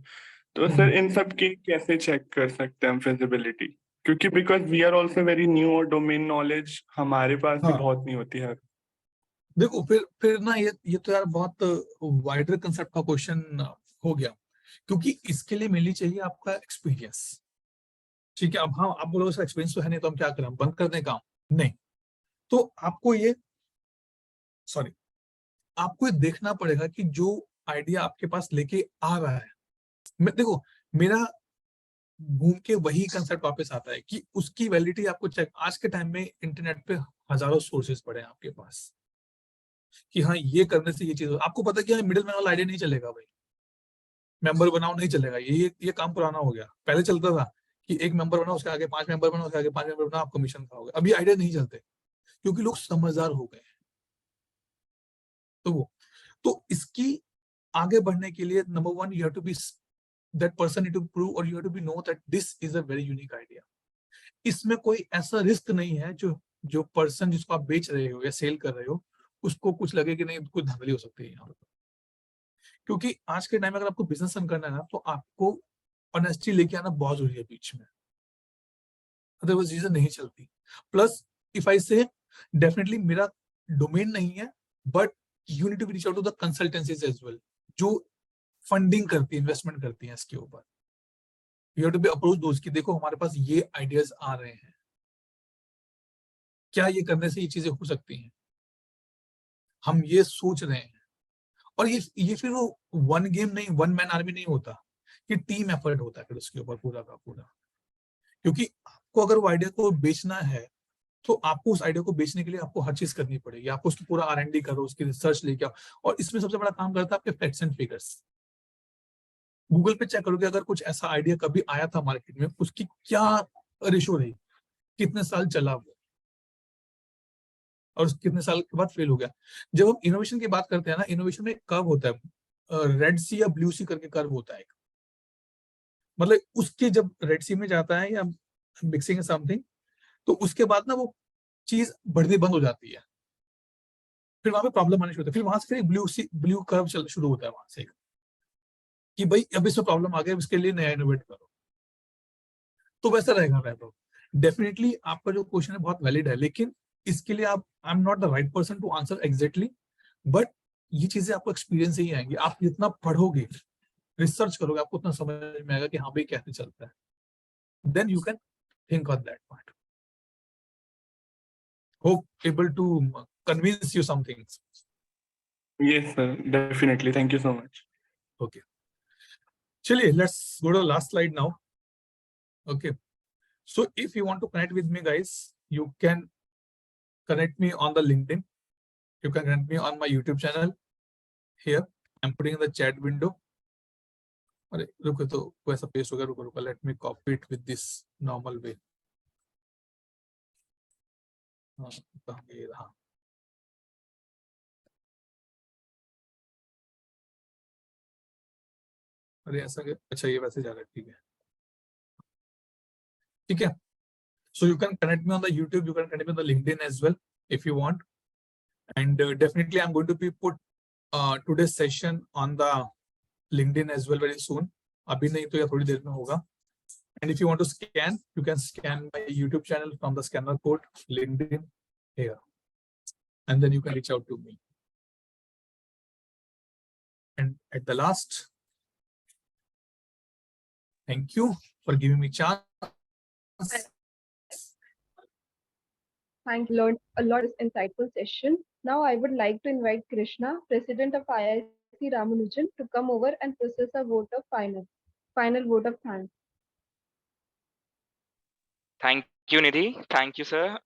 तो सर इन सब की कैसे चेक कर सकते हैं हम फिजिबिलिटी, क्योंकि because we are also very new और डोमेन नॉलेज हमारे पास भी बहुत नहीं होती है। देखो फिर ना ये तो यार बहुत वाइडर कंसेप्ट का क्वेश्चन हो गया, क्योंकि इसके लिए मेनली चाहिए आपका एक्सपीरियंस। ठीक है, अब हाँ आप बोलोगे सर एक्सपीरियंस तो है नहीं तो हम क्या करें, हम बंद कर दें काम? नहीं, तो आपको ये देखना पड़ेगा कि जो आइडिया आपके पास लेके आ रहा है, देखो मेरा घूम के वही कंसेप्ट वापस आता है कि उसकी वैलिडिटी आपको चेक। आज के टाइम में इंटरनेट पे हजारों सोर्सेज पड़े हैं आपके पास कि हाँ ये करने से ये चीज आपको पता है कि मिडिल मैन वाला आइडिया नहीं चलेगा भाई, मेंबर बनाओ नहीं चलेगा, ये काम पुराना हो गया। पहले चलता था कि एक मेंबर बनाओ उसके आगे 5 मेंबर बनाओ, उसके आगे 5 मेंबर बनाओ, आप कमीशन खाओगे। अभी आइडिया नहीं चलते क्योंकि लोग समझदार हो गए। तो इसकी आगे बढ़ने के लिए number 1 you have to be that person, need to prove और you have to be know that this is a very unique idea. इसमें कोई ऐसा रिस्क नहीं है जो पर्सन जिसको आप बेच रहे हो या सेल कर रहे हो उसको कुछ लगे कि नहीं कुछ धांधली हो सकती है यहाँ पर। क्योंकि आज के टाइम में अगर आपको बिजनेस रन करना है ना, तो आपको ऑनेस्टी लेके आना बहुत जरूरी है बीच में, अदरवाइज चीजें नहीं चलती। प्लस इफ आई से डेफिनेटली मेरा डोमेन नहीं है, but you need to reach out to the consultancies as well जो फंडिंग करती है, इन्वेस्टमेंट करती है इसके ऊपर। You have to be approach दोस्त की देखो हमारे पास ये आइडियाज आ रहे हैं, क्या ये करने से ये चीजें हो सकती हैं, हम ये सोच रहे हैं। और ये फिर वो वन गेम नहीं, वन मैन आर्मी नहीं होता, ये टीम एफर्ट होता है फिर उसके ऊपर पूरा का पूरा। क्योंकि आपको अगर वो आइडिया को बेचना है तो आपको उस आइडिया को बेचने के लिए आपको हर चीज करनी पड़ेगी, आपको उसकी पूरा R&D करो, उसकी रिसर्च लेके आओ। और इसमें सबसे बड़ा काम करता है आपके फैक्ट्स एंड फिगर्स। गूगल पे चेक करोगे अगर कुछ ऐसा आइडिया कभी आया था मार्केट में, उसकी क्या रेशो रही, कितने साल चला वो, और कितने साल के बाद फेल हो गया। जब हम इनोवेशन की बात करते हैं ना, इनोवेशन में एक कर्व होता है, रेड सी या ब्लू सी करके कर्व होता है। मतलब उसके जब रेड सी में जाता है या मिक्सिंग समथिंग, तो उसके बाद ना वो चीज बढ़नी बंद हो जाती है, फिर वहां पे प्रॉब्लम आनी शुरू होती है। फिर वहां से ब्लू कर्व चल शुरू होता है वहां से कि भाई अब इसमें प्रॉब्लम आ गया, इसके लिए नया इनोवेट करो। तो वैसा रहेगा वैभव। डेफिनेटली आपका जो क्वेश्चन है बहुत वैलिड है, लेकिन इसके लिए आप I am not the right person to answer exactly, but ये चीजें आपको एक्सपीरियंस से ही आएंगी। आप जितना पढ़ोगे, रिसर्च करोगे, आपको उतना समझ में आएगा कि हाँ भाई कैसे चलता है। Then you can think on that part. Hope able to convince you some things. Yes, sir. Definitely. Thank you so much. Okay. Chaliye, let's go to the last slide now. Okay. So if you want to connect with me, guys, you can connect me on the LinkedIn. You can connect me on my YouTube channel. Here, I'm putting in the chat window. अरे रुको, तो वैसा paste हो गया, रुको, let me copy it with this normal way. ये रहा। अरे ऐसा क्या, अच्छा ये वैसे जा रहा है, ठीक है, ठीक है। So you can connect me on the YouTube, you can connect me on the LinkedIn as well if you want, and definitely I'm going to be put today's session on the LinkedIn as well very soon. अभी नहीं तो या थोड़ी देर में होगा। And if you want to scan, you can scan my YouTube channel from the scanner code LinkedIn here, and then you can reach out to me. And at the last, thank you for giving me chance. Thank you a lot for this insightful session. Now I would like to invite Krishna, President of IIC Ramanujan, to come over and process a vote of final vote of thanks. Thank you, Nidhi. Thank you, sir.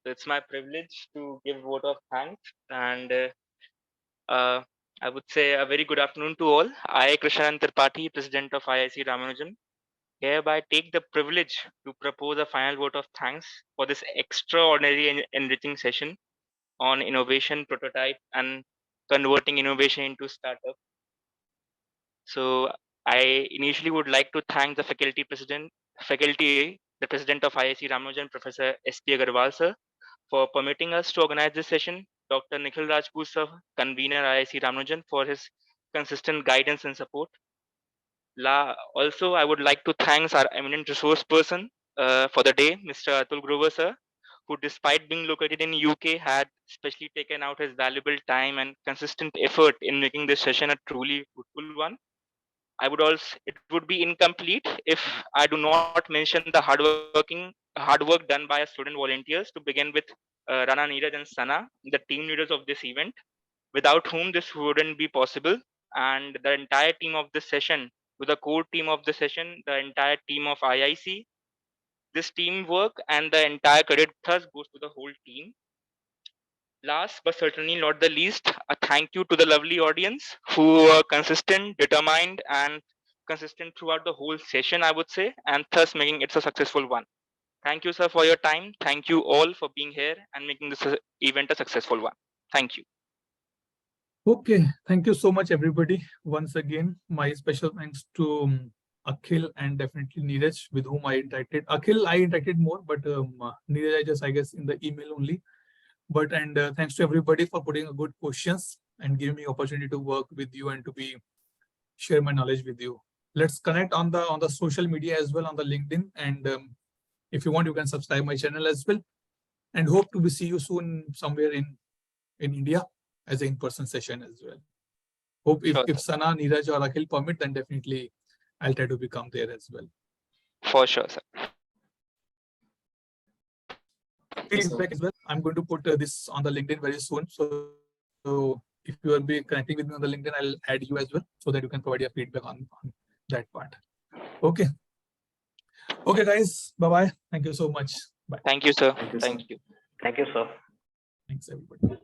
It's my privilege to give vote of thanks, and I would say a very good afternoon to all. I, Krishan Tripathi, President of IIC Ramanujan, hereby take the privilege to propose a final vote of thanks for this extraordinary and enriching session on innovation, prototype, and converting innovation into startup. So I initially would like to thank the faculty, the president of IIC Ramanujan, Professor S.P. Agarwal, sir, for permitting us to organize this session. Dr. Nikhil Rajput, sir, convener IIC Ramanujan, for his consistent guidance and support. Also, I would like to thank our eminent resource person for the day, Mr. Atul Grover, sir, who, despite being located in UK, had specially taken out his valuable time and consistent effort in making this session a truly fruitful one. It would be incomplete if I do not mention the hard work done by our student volunteers, to begin with Rana, Neeraj, and Sana, the team leaders of this event, without whom this wouldn't be possible. And the entire team of this session, to the core team of the session, the entire team of IIC, this teamwork and the entire credit thus goes to the whole team. Last but certainly not the least, a thank you to the lovely audience who were consistent, determined, and consistent throughout the whole session, I would say, and thus making it a successful one. Thank you, sir, for your time. Thank you all for being here and making this event a successful one. Thank you. Okay, thank you so much, everybody. Once again, my special thanks to Akhil and definitely Neeraj, with whom I interacted. Akhil, I interacted more, but Neeraj, I guess, in the email only. But thanks to everybody for putting a good questions and giving me opportunity to work with you and to share my knowledge with you. Let's connect on the social media as well, on the LinkedIn, and if you want, you can subscribe my channel as well. And hope to see you soon somewhere in India as an in-person session as well. Hope if Sana, Neeraj, or Akhil permit, then definitely I'll try to become there as well. For sure, sir. Feedback as well. I'm going to put this on the LinkedIn very soon. So if you will be connecting with me on the LinkedIn, I'll add you as well, so that you can provide your feedback on that part. Okay. Okay, guys. Bye-bye. Thank you so much. Bye. Thank you, sir. Thank you, Thank sir. you. Thank you, sir. Thanks, everybody.